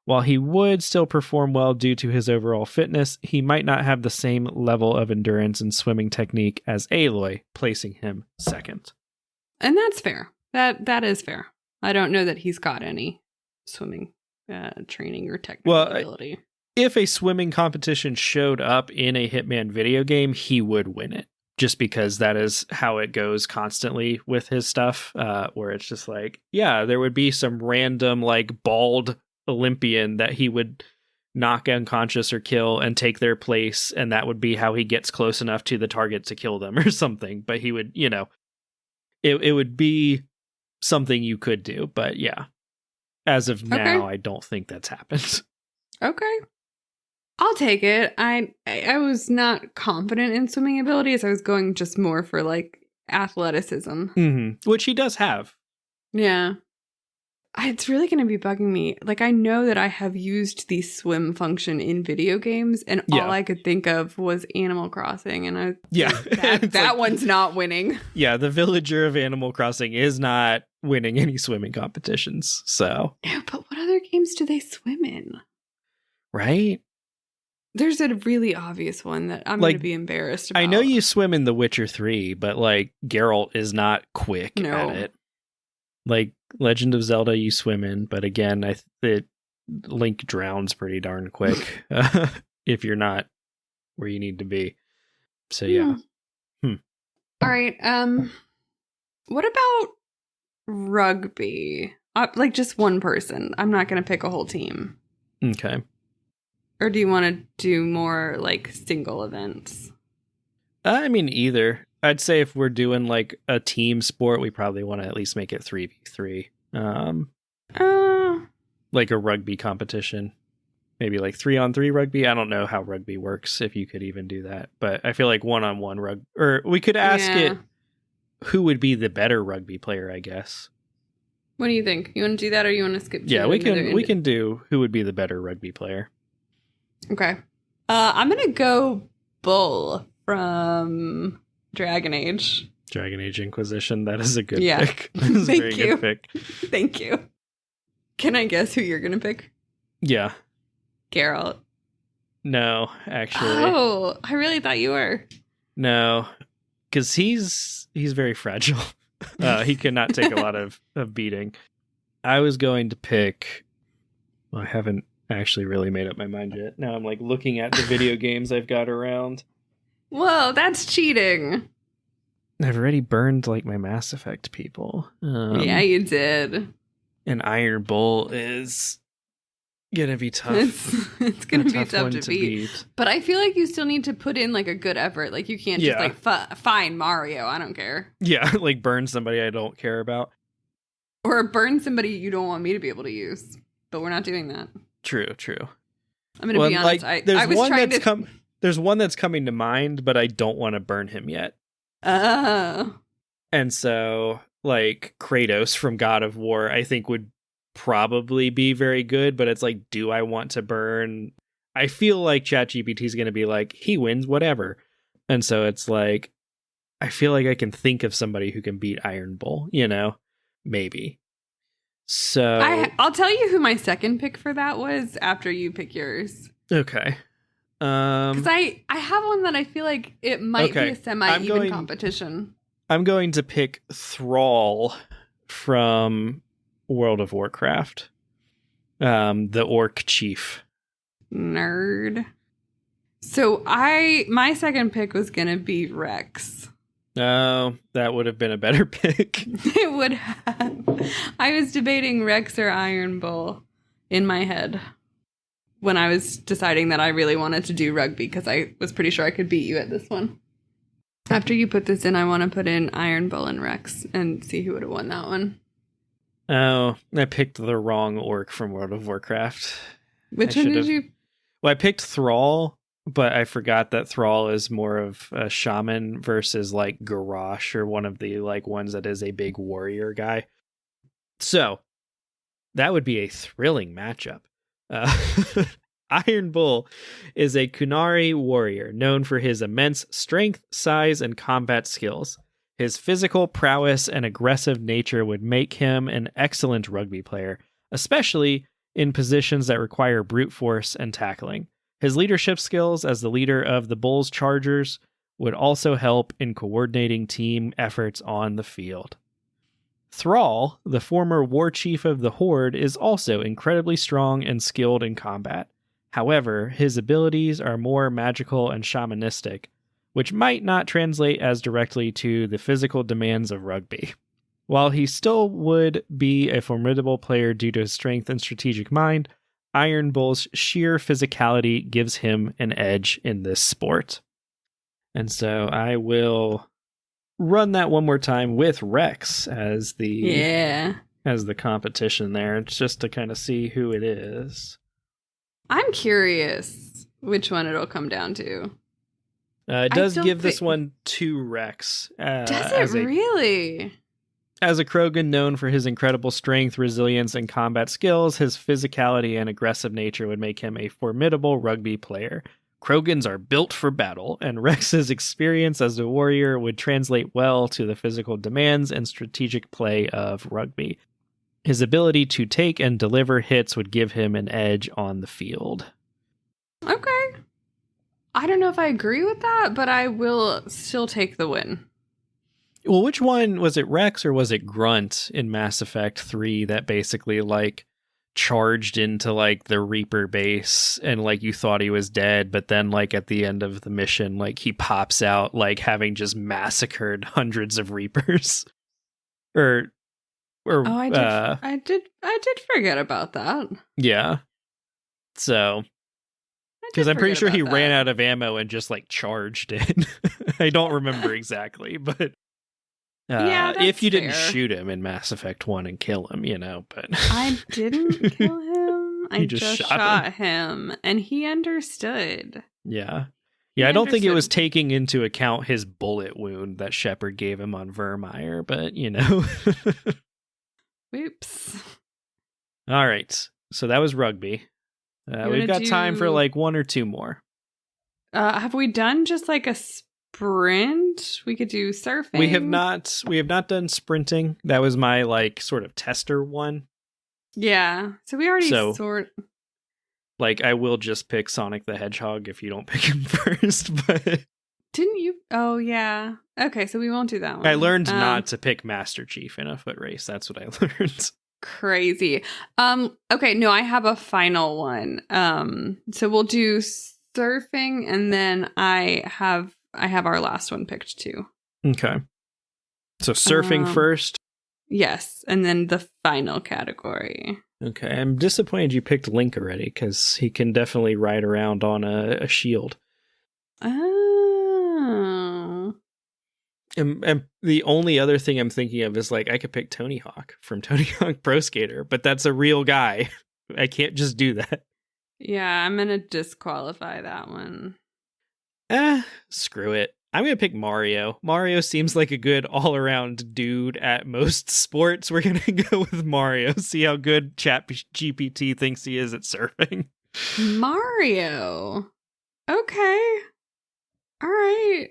While he would still perform well due to his overall fitness, he might not have the same level of endurance and swimming technique as Aloy, placing him second. And that's fair. That is fair. I don't know that he's got any swimming training or technical ability. If a swimming competition showed up in a Hitman video game, he would win it. Just because that is how it goes constantly with his stuff, where it's just like, yeah, there would be some random like bald Olympian that he would knock unconscious or kill and take their place, and that would be how he gets close enough to the target to kill them or something. But he would, it would be something you could do. But yeah, as of now, I don't think that's happened. Okay. I'll take it. I was not confident in swimming abilities. I was going just more for like athleticism. Mm-hmm. Which he does have. Yeah. It's really going to be bugging me. Like, I know that I have used the swim function in video games, and all I could think of was Animal Crossing, and that one's not winning. Yeah, the villager of Animal Crossing is not winning any swimming competitions, so. No, but what other games do they swim in? Right? There's a really obvious one that I'm going to be embarrassed about. I know you swim in The Witcher 3, but, like, Geralt is not quick at it. Like, Legend of Zelda you swim in, but again, Link drowns pretty darn quick if you're not where you need to be. So yeah. All right. What about rugby? Like just one person. I'm not going to pick a whole team. Okay. Or do you want to do more like single events? I mean, either. I'd say if we're doing like a team sport, we probably want to at least make it 3v3. Like a rugby competition. Maybe like 3-on-3 rugby. I don't know how rugby works, if you could even do that. But I feel like 1-on-1 rugby. Or we could ask it who would be the better rugby player, I guess. What do you think? You want to do that, or you want to skip to Yeah, we can do who would be the better rugby player. Okay. I'm going to go Bull from Dragon Age. Dragon Age Inquisition. That is a good pick. That is a Thank very you. good pick. Thank you. Can I guess who you're going to pick? Yeah. Geralt. No, actually. Oh, I really thought you were. No, because he's very fragile. He cannot take a lot of beating. I was going to pick... Well, I haven't actually really made up my mind yet. Now I'm like looking at the video games I've got around. Whoa, that's cheating. I've already burned like my Mass Effect people. Yeah, you did. And Iron Bull is gonna be tough. It's gonna be tough one to beat. But I feel like you still need to put in like a good effort. Like you can't just like find Mario. I don't care. Yeah, like burn somebody I don't care about. Or burn somebody you don't want me to be able to use. But we're not doing that. True. I'm gonna be honest. Like, I was trying to. There's one that's coming to mind, but I don't want to burn him yet. Oh. And so, like, Kratos from God of War, I think would probably be very good, but it's like, do I want to burn? I feel like ChatGPT is going to be like, he wins, whatever. And so it's like, I feel like I can think of somebody who can beat Iron Bull, maybe. So I'll tell you who my second pick for that was after you pick yours. Okay. Because I have one that I feel like it might be a semi-even competition. I'm going to pick Thrall from World of Warcraft. The orc chief. Nerd. So my second pick was going to be Rex. Oh, that would have been a better pick. It would have. I was debating Rex or Iron Bull in my head when I was deciding that I really wanted to do rugby because I was pretty sure I could beat you at this one. After you put this in, I want to put in Iron Bull and Rex and see who would have won that one. Oh, I picked the wrong orc from World of Warcraft. Which one did you? Well, I picked Thrall, but I forgot that Thrall is more of a shaman versus like Garrosh or one of the like ones that is a big warrior guy. So that would be a thrilling matchup. Iron Bull is a Kunari warrior known for his immense strength, size, and combat skills. His physical prowess and aggressive nature would make him an excellent rugby player, especially in positions that require brute force and tackling. His leadership skills as the leader of the Bulls Chargers would also help in coordinating team efforts on the field. Thrall, the former war chief of the Horde, is also incredibly strong and skilled in combat. However, his abilities are more magical and shamanistic, which might not translate as directly to the physical demands of rugby. While he still would be a formidable player due to his strength and strategic mind, Iron Bull's sheer physicality gives him an edge in this sport. And so I will run that one more time with Rex as the competition there. It's just to kind of see who it is. I'm curious which one it'll come down to. It does give this one to Rex. Does it really? As a Krogan known for his incredible strength, resilience, and combat skills, his physicality and aggressive nature would make him a formidable rugby player. Krogans are built for battle, and Rex's experience as a warrior would translate well to the physical demands and strategic play of rugby. His ability to take and deliver hits would give him an edge on the field. Okay. I don't know if I agree with that, but I will still take the win. Well, which one was it, Rex or was it Grunt in Mass Effect 3 that basically like charged into like the Reaper base and like you thought he was dead, but then like at the end of the mission like he pops out like having just massacred hundreds of Reapers? I did forget about that. Yeah. So I Because I'm pretty sure he ran out of ammo and just like charged it. I don't remember exactly, but if you didn't shoot him in Mass Effect 1 and kill him, but I didn't kill him. I just shot him and he understood. Yeah. Yeah, I don't think it was taking into account his bullet wound that Shepard gave him on Vermeer, but Oops. All right. So that was rugby. We've got time for like one or two more. Have we done just like a sprint? We could do surfing. We have not done sprinting. That was my like sort of tester one. Yeah. So we already like I will just pick Sonic the Hedgehog if you don't pick him first, but didn't you? Oh yeah. Okay, so we won't do that one. I learned not to pick Master Chief in a foot race. That's what I learned. Crazy. Okay, no, I have a final one. So we'll do surfing and then I have our last one picked too. Okay. So surfing first? Yes, and then the final category. Okay, I'm disappointed you picked Link already because he can definitely ride around on a shield. Oh. And the only other thing I'm thinking of is like I could pick Tony Hawk from Tony Hawk Pro Skater, but that's a real guy. I can't just do that. Yeah, I'm gonna disqualify that one. Screw it. I'm gonna pick Mario. Mario seems like a good all-around dude at most sports. We're gonna go with Mario. See how good ChatGPT thinks he is at surfing. Mario. Okay. All right.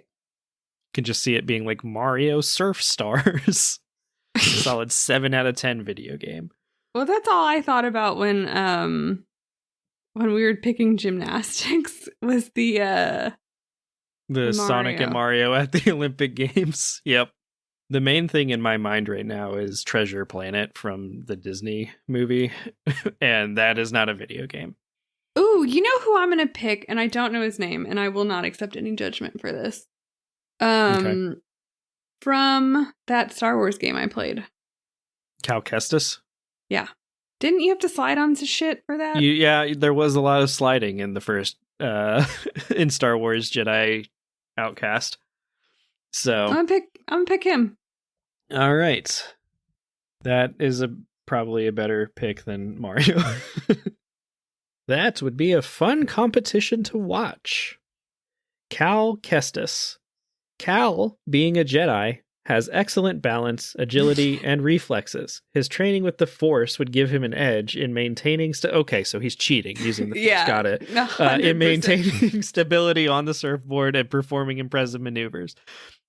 Can just see it being like Mario Surf Stars. Solid 7 out of 10 video game. Well, that's all I thought about when we were picking gymnastics was the Sonic and Mario at the Olympic Games. Yep. The main thing in my mind right now is Treasure Planet from the Disney movie, and that is not a video game. Ooh, you know who I'm going to pick, and I don't know his name, and I will not accept any judgment for this. Okay. From that Star Wars game I played. Cal Kestis? Yeah. Didn't you have to slide on to shit for that? Yeah, there was a lot of sliding in the first in Star Wars Jedi Outcast. So I'm gonna pick him. All right. That is probably a better pick than Mario. That would be a fun competition to watch. Cal Kestis. Cal, being a Jedi, has excellent balance, agility, and reflexes. His training with the Force would give him an edge in maintaining... Okay, so he's cheating using the Force. Yeah, got it. In maintaining stability on the surfboard and performing impressive maneuvers.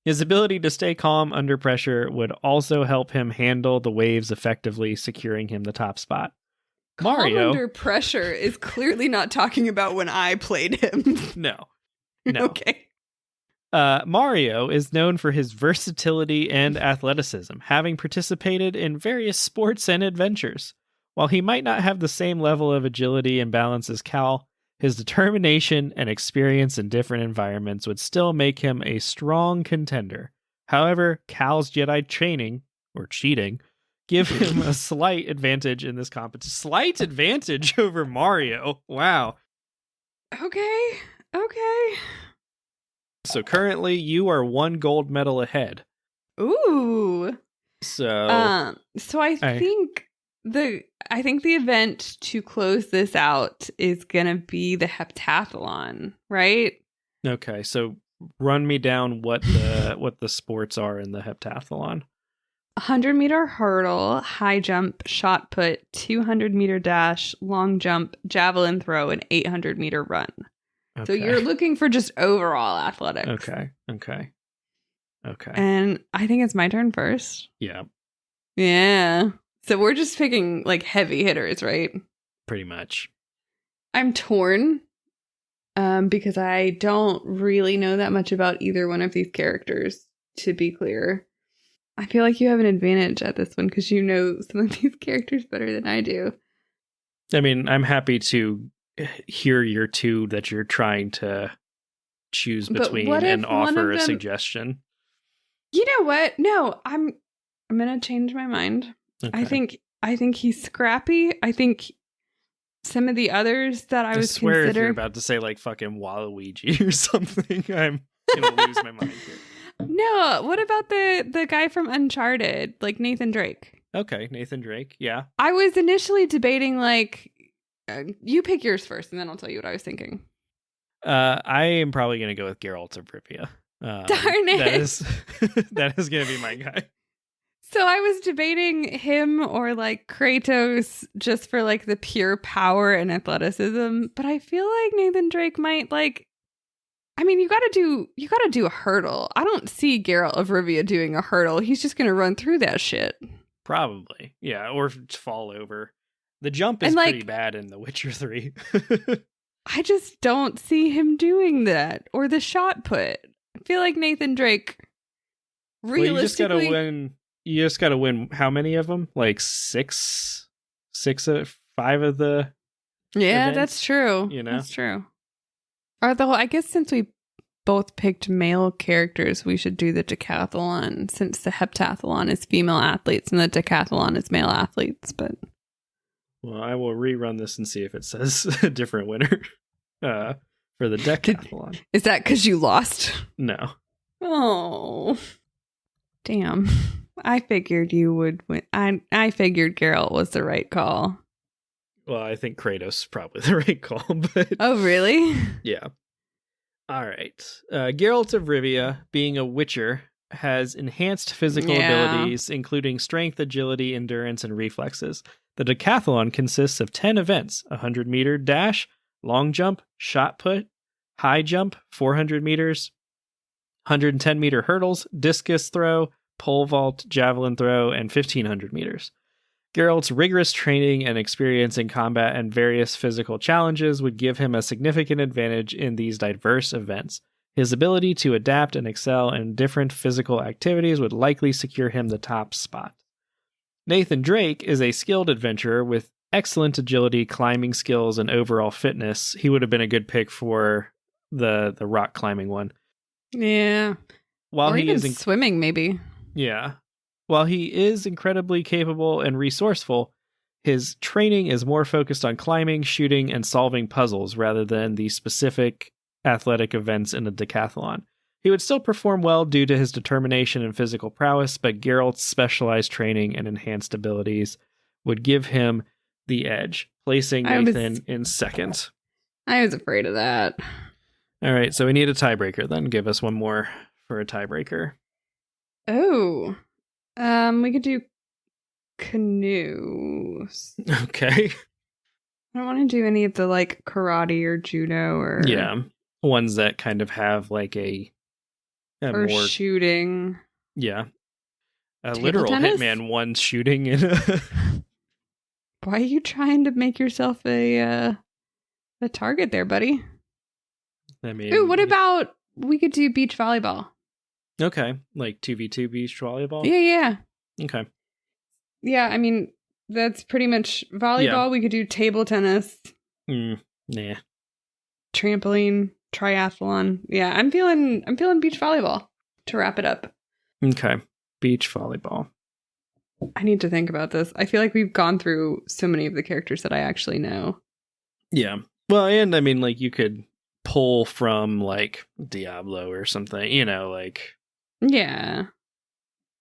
His ability to stay calm under pressure would also help him handle the waves effectively, securing him the top spot. Mario... Calm under pressure is clearly not talking about when I played him. No. Okay. Mario is known for his versatility and athleticism, having participated in various sports and adventures. While he might not have the same level of agility and balance as Cal, his determination and experience in different environments would still make him a strong contender. However, Cal's Jedi training, or cheating, give him a slight advantage in this competition. Slight advantage over Mario. Wow. Okay. So currently, you are 1 gold medal ahead. Ooh. So I think the event to close this out is gonna be the heptathlon, right? Okay, so run me down what the sports are in the heptathlon. 100-meter hurdle, high jump, shot put, 200-meter dash, long jump, javelin throw, and 800-meter run. Okay. So you're looking for just overall athletics. Okay. And I think it's my turn first. Yeah. So we're just picking like heavy hitters, right? Pretty much. I'm torn because I don't really know that much about either one of these characters, to be clear. I feel like you have an advantage at this one because you know some of these characters better than I do. I mean, I'm happy to hear your two that you're trying to choose between and offer a suggestion. You know what? No, I'm gonna change my mind. Okay. I think he's scrappy. I think some of the others that I was swear if you're considering. about to say like fucking Waluigi or something, I'm gonna lose my mind here. No, what about the guy from Uncharted, like Nathan Drake? Okay, Nathan Drake, yeah. I was initially debating like, you pick yours first, and then I'll tell you what I was thinking. I am probably gonna go with Geralt of Rivia. Darn it! That is gonna be my guy. So I was debating him or like Kratos just for like the pure power and athleticism, but I feel like Nathan Drake might like. I mean, you gotta do a hurdle. I don't see Geralt of Rivia doing a hurdle. He's just gonna run through that shit. Probably, yeah, or fall over. The jump is And, like, pretty bad in The Witcher 3. I just don't see him doing that or the shot put. I feel like Nathan Drake. Realistically, well, you just gotta win. How many of them? Like 5 of the. Yeah, events, that's true. you know? That's true. Although I guess since we both picked male characters, we should do the decathlon since the heptathlon is female athletes and the decathlon is male athletes. But Well, I will rerun this and see if it says a different winner for the decathlon. Is that because you lost? No. Oh, damn. I figured you would win. I figured Geralt was the right call. Well, I think Kratos is probably the right call, but Oh, really? yeah. All right. Geralt of Rivia, being a witcher, has enhanced physical abilities, including strength, agility, endurance, and reflexes. The decathlon consists of 10 events: a 100-meter dash, long jump, shot put, high jump, 400 meters, 110-meter hurdles, discus throw, pole vault, javelin throw, and 1,500 meters. Geralt's rigorous training and experience in combat and various physical challenges would give him a significant advantage in these diverse events. His ability to adapt and excel in different physical activities would likely secure him the top spot. Nathan Drake is a skilled adventurer with excellent agility, climbing skills, and overall fitness. He would have been a good pick for the rock climbing one. Yeah. While or he even is swimming, maybe. Yeah. While he is incredibly capable and resourceful, his training is more focused on climbing, shooting, and solving puzzles rather than the specific athletic events in a decathlon. He would still perform well due to his determination and physical prowess, but Geralt's specialized training and enhanced abilities would give him the edge, placing Nathan in second. I was afraid of that. All right, so we need a tiebreaker then. Give us one more for a tiebreaker. Oh. We could do canoes. Okay. I don't want to do any of the like karate or judo or ones that kind of have like a or more shooting. Yeah, a Table literal tennis? hitman one shooting in a. Why are you trying to make yourself a target there, buddy? I mean, Ooh, what about we could do beach volleyball? Okay, like 2v2 beach volleyball. Yeah. Okay. Yeah, I mean that's pretty much volleyball. Yeah. We could do table tennis, Nah. trampoline, triathlon. Yeah, I'm feeling beach volleyball to wrap it up. Okay, beach volleyball. I need to think about this. I feel like we've gone through so many of the characters that I actually know. Yeah. Well, and I mean, like you could pull from like Diablo or something. You know, like. Yeah.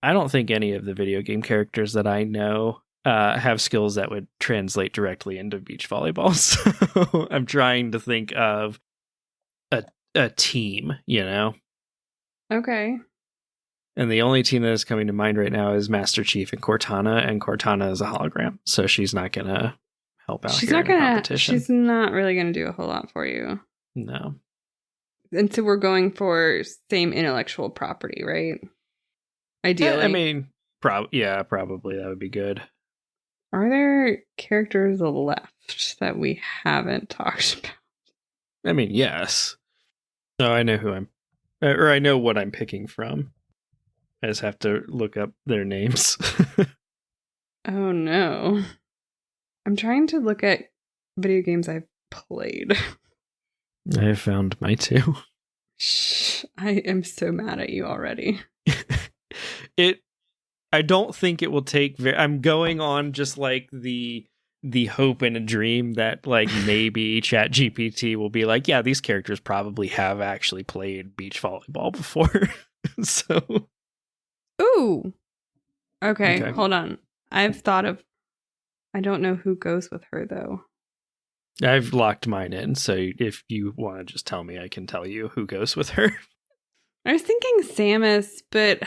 I don't think any of the video game characters that I know have skills that would translate directly into beach volleyball. So I'm trying to think of a team, you know? Okay. And the only team that is coming to mind right now is Master Chief and Cortana is a hologram. So she's not going to help out She's here not in the gonna. competition. She's not really gonna do a whole lot for you. No. And so we're going for same intellectual property, right? Ideally. I mean, probably that would be good. Are there characters left that we haven't talked about? I mean, yes. So I know I know what I'm picking from. I just have to look up their names. Oh no. I'm trying to look at video games I've played. I have found my two. Shh, I am so mad at you already. I don't think it will take I'm going on just like the the hope and a dream that like maybe ChatGPT will be like, yeah, these characters probably have actually played beach volleyball before. So, Ooh. Okay, hold on. I don't know who goes with her though. I've locked mine in, so if you want to just tell me, I can tell you who goes with her. I was thinking Samus, but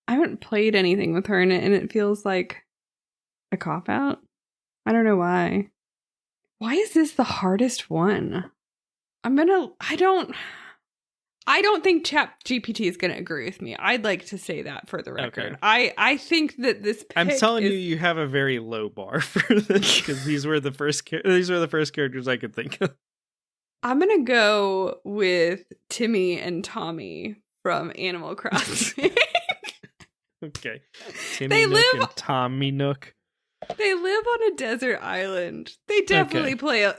I haven't played anything with her in it, and it feels like a cop-out. I don't know why. Why is this the hardest one? I don't think ChatGPT is going to agree with me. I'd like to say that for the record. Okay. I think that this pick I'm telling you have a very low bar for this because these were the first characters I could think of. I'm going to go with Timmy and Tommy from Animal Crossing. Okay. Timmy Nook and Tommy Nook. They live on a desert island. They definitely play or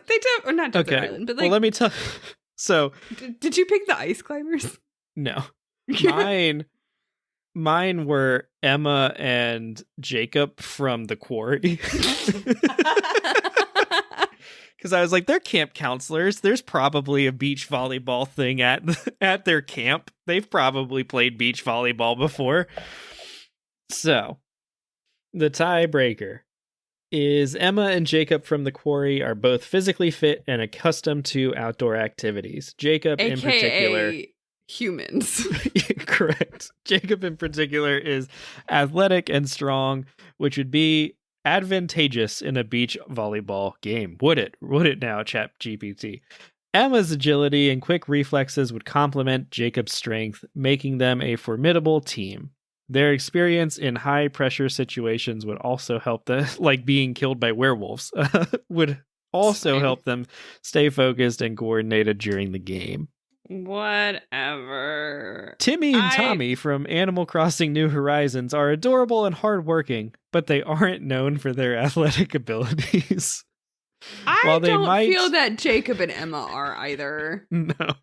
not desert island, but like, well, let me tell. So, did you pick the ice climbers? No, mine were Emma and Jacob from the Quarry. Because I was like, they're camp counselors. There's probably a beach volleyball thing at their camp. They've probably played beach volleyball before. So, the tiebreaker is Emma and Jacob from the Quarry are both physically fit and accustomed to outdoor activities. Jacob AKA in particular... humans. Correct. Jacob in particular is athletic and strong, which would be advantageous in a beach volleyball game. Would it? Would it now, ChatGPT? Emma's agility and quick reflexes would complement Jacob's strength, making them a formidable team. Their experience in high-pressure situations would also help them, like being killed by werewolves, would also help them stay focused and coordinated during the game. Whatever. Timmy and Tommy from Animal Crossing New Horizons are adorable and hardworking, but they aren't known for their athletic abilities. I don't feel that Jacob and Emma are either. No.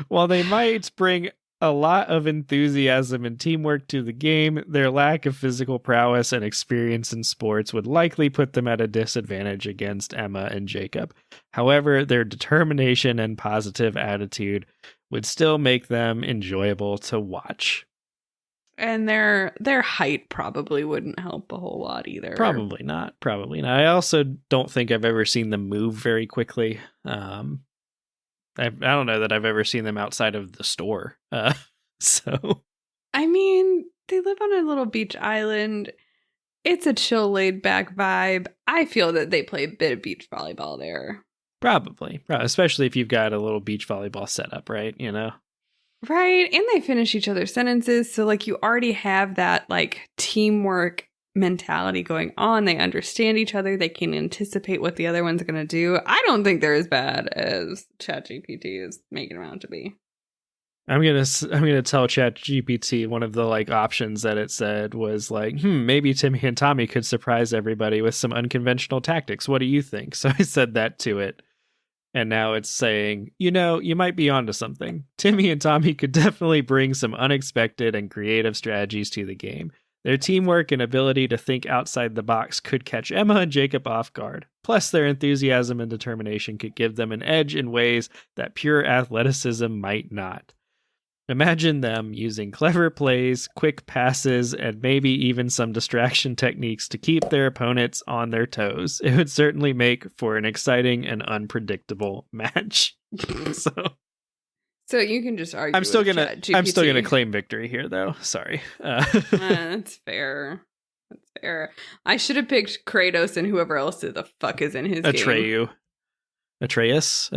While they might bring a lot of enthusiasm and teamwork to the game, their lack of physical prowess and experience in sports would likely put them at a disadvantage against Emma and Jacob. However, their determination and positive attitude would still make them enjoyable to watch. And their height probably wouldn't help a whole lot either. Probably not. I also don't think I've ever seen them move very quickly. I don't know that I've ever seen them outside of the store. So, I mean, they live on a little beach island. It's a chill, laid back vibe. I feel that they play a bit of beach volleyball there. Probably, especially if you've got a little beach volleyball setup, right? You know, right. And they finish each other's sentences, so like you already have that like teamwork mentality going on. They understand each other. They can anticipate what the other one's going to do. I don't think they're as bad as ChatGPT is making them out to be. I'm gonna tell ChatGPT one of the like options that it said was like, maybe Timmy and Tommy could surprise everybody with some unconventional tactics. What do you think? So I said that to it. And now it's saying, you might be onto something. Timmy and Tommy could definitely bring some unexpected and creative strategies to the game. Their teamwork and ability to think outside the box could catch Emma and Jacob off guard. Plus, their enthusiasm and determination could give them an edge in ways that pure athleticism might not. Imagine them using clever plays, quick passes, and maybe even some distraction techniques to keep their opponents on their toes. It would certainly make for an exciting and unpredictable match. So you can just argue. I'm still gonna claim victory here, though. Sorry. That's fair. That's fair. I should have picked Kratos and whoever else the fuck is in his game. Atreus.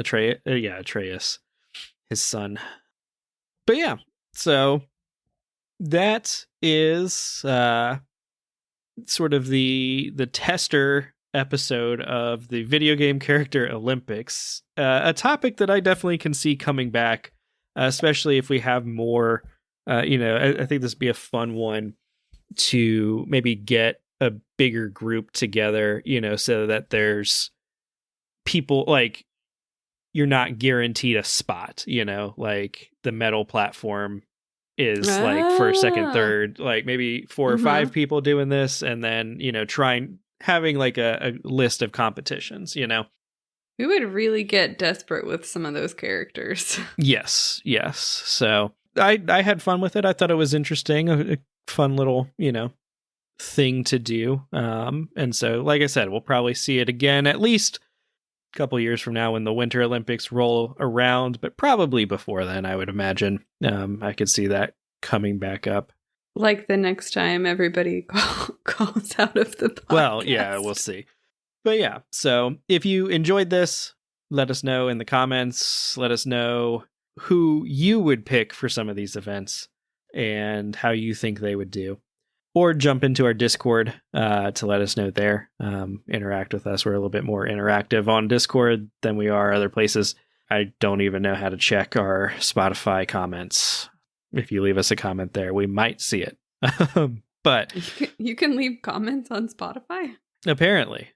His son. But yeah, so that is sort of the tester episode of the Video Game Character Olympics. A topic that I definitely can see coming back. Especially if we have more, I think this would be a fun one to maybe get a bigger group together, so that there's people like you're not guaranteed a spot, like the metal platform is like first, second, third, like maybe 4 or 5 people doing this and then, try and having like a list of competitions, you know? We would really get desperate with some of those characters. Yes. So I had fun with it. I thought it was interesting, a fun little, you know, thing to do. And so, like I said, we'll probably see it again at least a couple years from now when the Winter Olympics roll around, but probably before then, I would imagine. I could see that coming back up. Like the next time everybody calls out of the podcast. Well, yeah, we'll see. But yeah, so if you enjoyed this, let us know in the comments. Let us know who you would pick for some of these events and how you think they would do. Or jump into our Discord to let us know there. Interact with us. We're a little bit more interactive on Discord than we are other places. I don't even know how to check our Spotify comments. If you leave us a comment there, we might see it. But you can leave comments on Spotify? Apparently.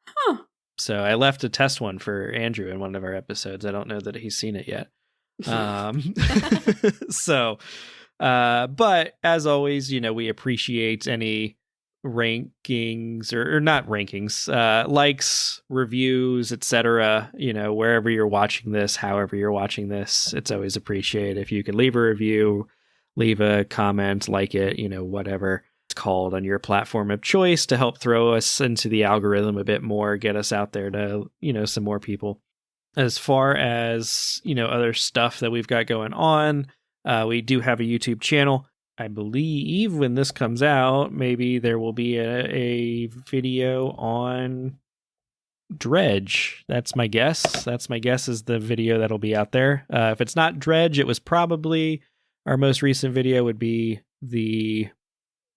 Huh. So I left a test one for Andrew in one of our episodes. I don't know that he's seen it yet. But as always, you know, we appreciate any rankings or not rankings, likes, reviews, etc. You know, wherever you're watching this, however you're watching this, it's always appreciated. If you can leave a review, leave a comment, like it, you know, whatever it's called on your platform of choice to help throw us into the algorithm a bit more, get us out there to, you know, some more people. As far as, you know, other stuff that we've got going on, we do have a YouTube channel. I believe when this comes out, maybe there will be a video on Dredge. That's my guess. That's my guess is the video that'll be out there. If it's not Dredge, it was probably our most recent video would be the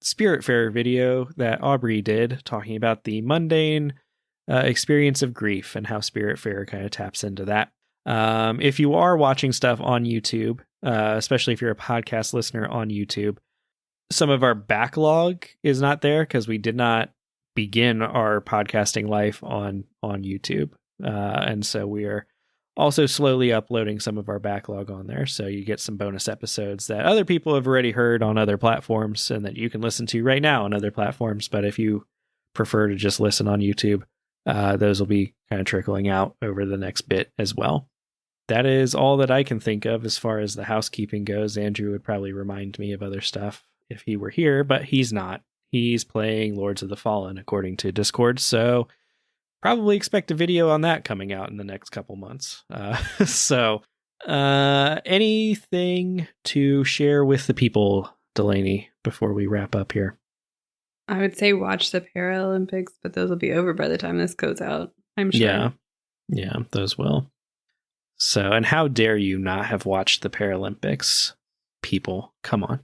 Spiritfarer video that Aubrey did, talking about the mundane experience of grief and how Spiritfarer kind of taps into that. If you are watching stuff on YouTube, especially if you're a podcast listener on YouTube, some of our backlog is not there because we did not begin our podcasting life on YouTube. And so we are also slowly uploading some of our backlog on there. So you get some bonus episodes that other people have already heard on other platforms and that you can listen to right now on other platforms. But if you prefer to just listen on YouTube, those will be kind of trickling out over the next bit as well. That is all that I can think of as far as the housekeeping goes. Andrew would probably remind me of other stuff if he were here, but he's not. He's playing Lords of the Fallen according to Discord, so probably expect a video on that coming out in the next couple months. Anything to share with the people, Delaney, before we wrap up here? I would say watch the Paralympics, but those will be over by the time this goes out, I'm sure. Yeah, those will. So, and how dare you not have watched the Paralympics, people? Come on.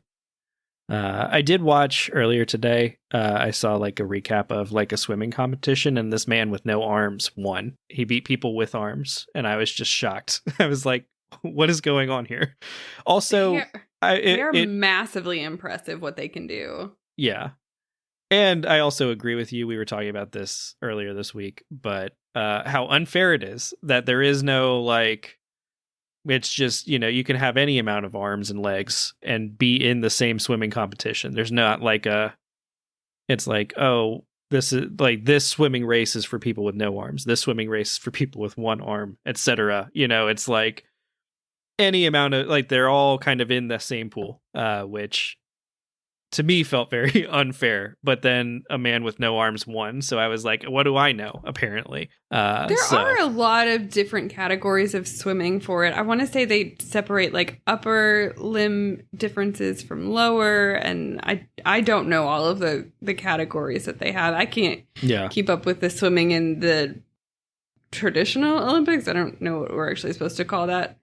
I did watch earlier today. I saw like a recap of like a swimming competition, and this man with no arms won. He beat people with arms, and I was just shocked. I was like, what is going on here? Also, they're massively impressive what they can do. Yeah. And I also agree with you. We were talking about this earlier this week, but how unfair it is that there is no like, it's just, you know, you can have any amount of arms and legs and be in the same swimming competition. There's not like it's like, oh, this is like this swimming race is for people with no arms. This swimming race is for people with one arm, etc. You know, it's like any amount of like, they're all kind of in the same pool, which to me felt very unfair. But then a man with no arms won, so I was like, what do I know? Apparently there are a lot of different categories of swimming for it. I want to say they separate like upper limb differences from lower, and I don't know all of the categories that they have. I can't keep up with the swimming in the traditional Olympics. I don't know what we're actually supposed to call that.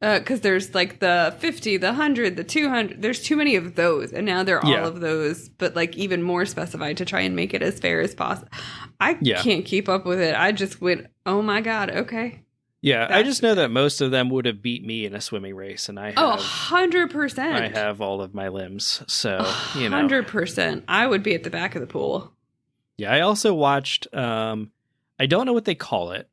Because there's like the 50, the 100, the 200. There's too many of those. And now they're all of those, but like even more specified to try and make it as fair as possible. I can't keep up with it. I just went, oh my God, okay. Yeah, I just know that most of them would have beat me in a swimming race. And I have 100%. I have all of my limbs. So, you know. 100%. I would be at the back of the pool. Yeah, I also watched, I don't know what they call it.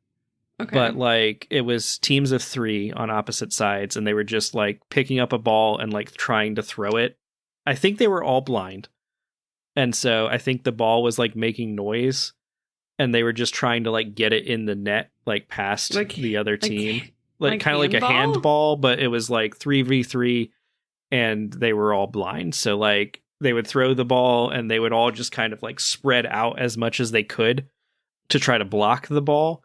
Okay. But like it was teams of 3 on opposite sides, and they were just like picking up a ball and like trying to throw it. I think they were all blind. And so I think the ball was like making noise and they were just trying to like get it in the net, like past the other team. Like kind of like a handball, but it was like 3v3 and they were all blind. So like they would throw the ball and they would all just kind of like spread out as much as they could to try to block the ball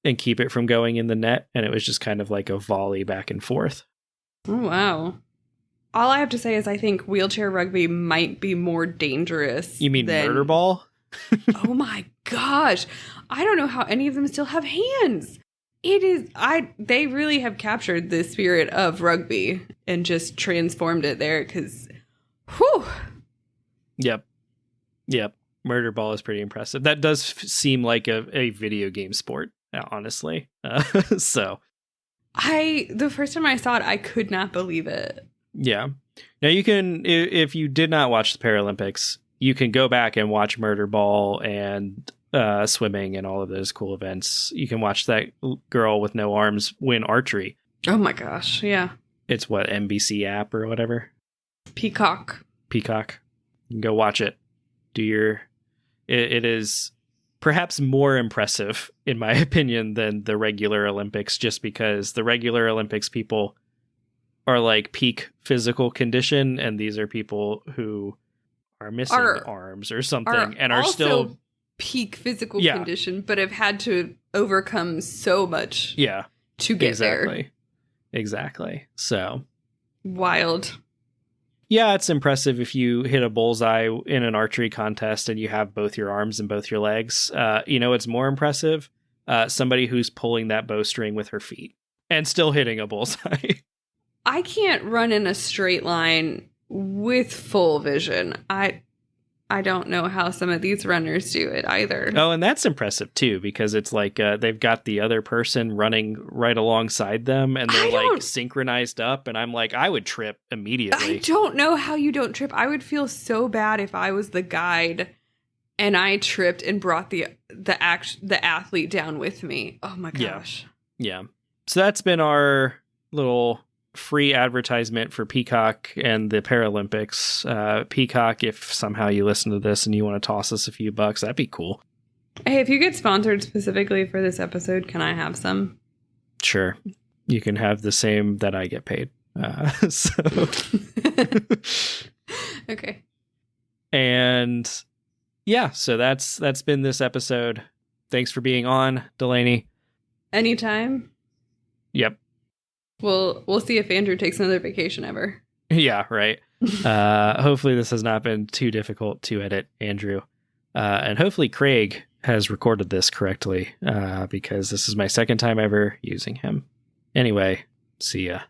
and keep it from going in the net. And it was just kind of like a volley back and forth. Oh, wow. All I have to say is I think wheelchair rugby might be more dangerous. You mean than... murder ball? Oh my gosh. I don't know how any of them still have hands. They really have captured the spirit of rugby and just transformed it there because, whew. Yep. Murder ball is pretty impressive. That does seem like a video game sport, honestly. So. The first time I saw it, I could not believe it. Yeah. Now you can, if you did not watch the Paralympics, you can go back and watch murder ball and swimming and all of those cool events. You can watch that girl with no arms win archery. Oh my gosh, yeah. It's what, NBC app or whatever? Peacock. You can go watch it. It is perhaps more impressive, in my opinion, than the regular Olympics, just because the regular Olympics people are like peak physical condition, and these are people who are missing arms or something and are still peak physical condition, but have had to overcome so much to get there. Exactly. So wild. Yeah, it's impressive if you hit a bullseye in an archery contest and you have both your arms and both your legs. It's more impressive. Somebody who's pulling that bowstring with her feet and still hitting a bullseye. I can't run in a straight line with full vision. I don't know how some of these runners do it either. Oh, and that's impressive too, because it's like they've got the other person running right alongside them and they're like synchronized up. And I'm like, I would trip immediately. I don't know how you don't trip. I would feel so bad if I was the guide and I tripped and brought the athlete down with me. Oh my gosh. Yeah. So that's been our little free advertisement for Peacock and the Paralympics. Peacock, if somehow you listen to this and you want to toss us a few bucks, that'd be cool. Hey, if you get sponsored specifically for this episode, can I have some? Sure. You can have the same that I get paid. Okay. And yeah, so that's been this episode. Thanks for being on, Delaney. Anytime. Yep. We'll see if Andrew takes another vacation ever. Yeah, right. Hopefully this has not been too difficult to edit, Andrew. And hopefully Craig has recorded this correctly, because this is my second time ever using him. Anyway, see ya.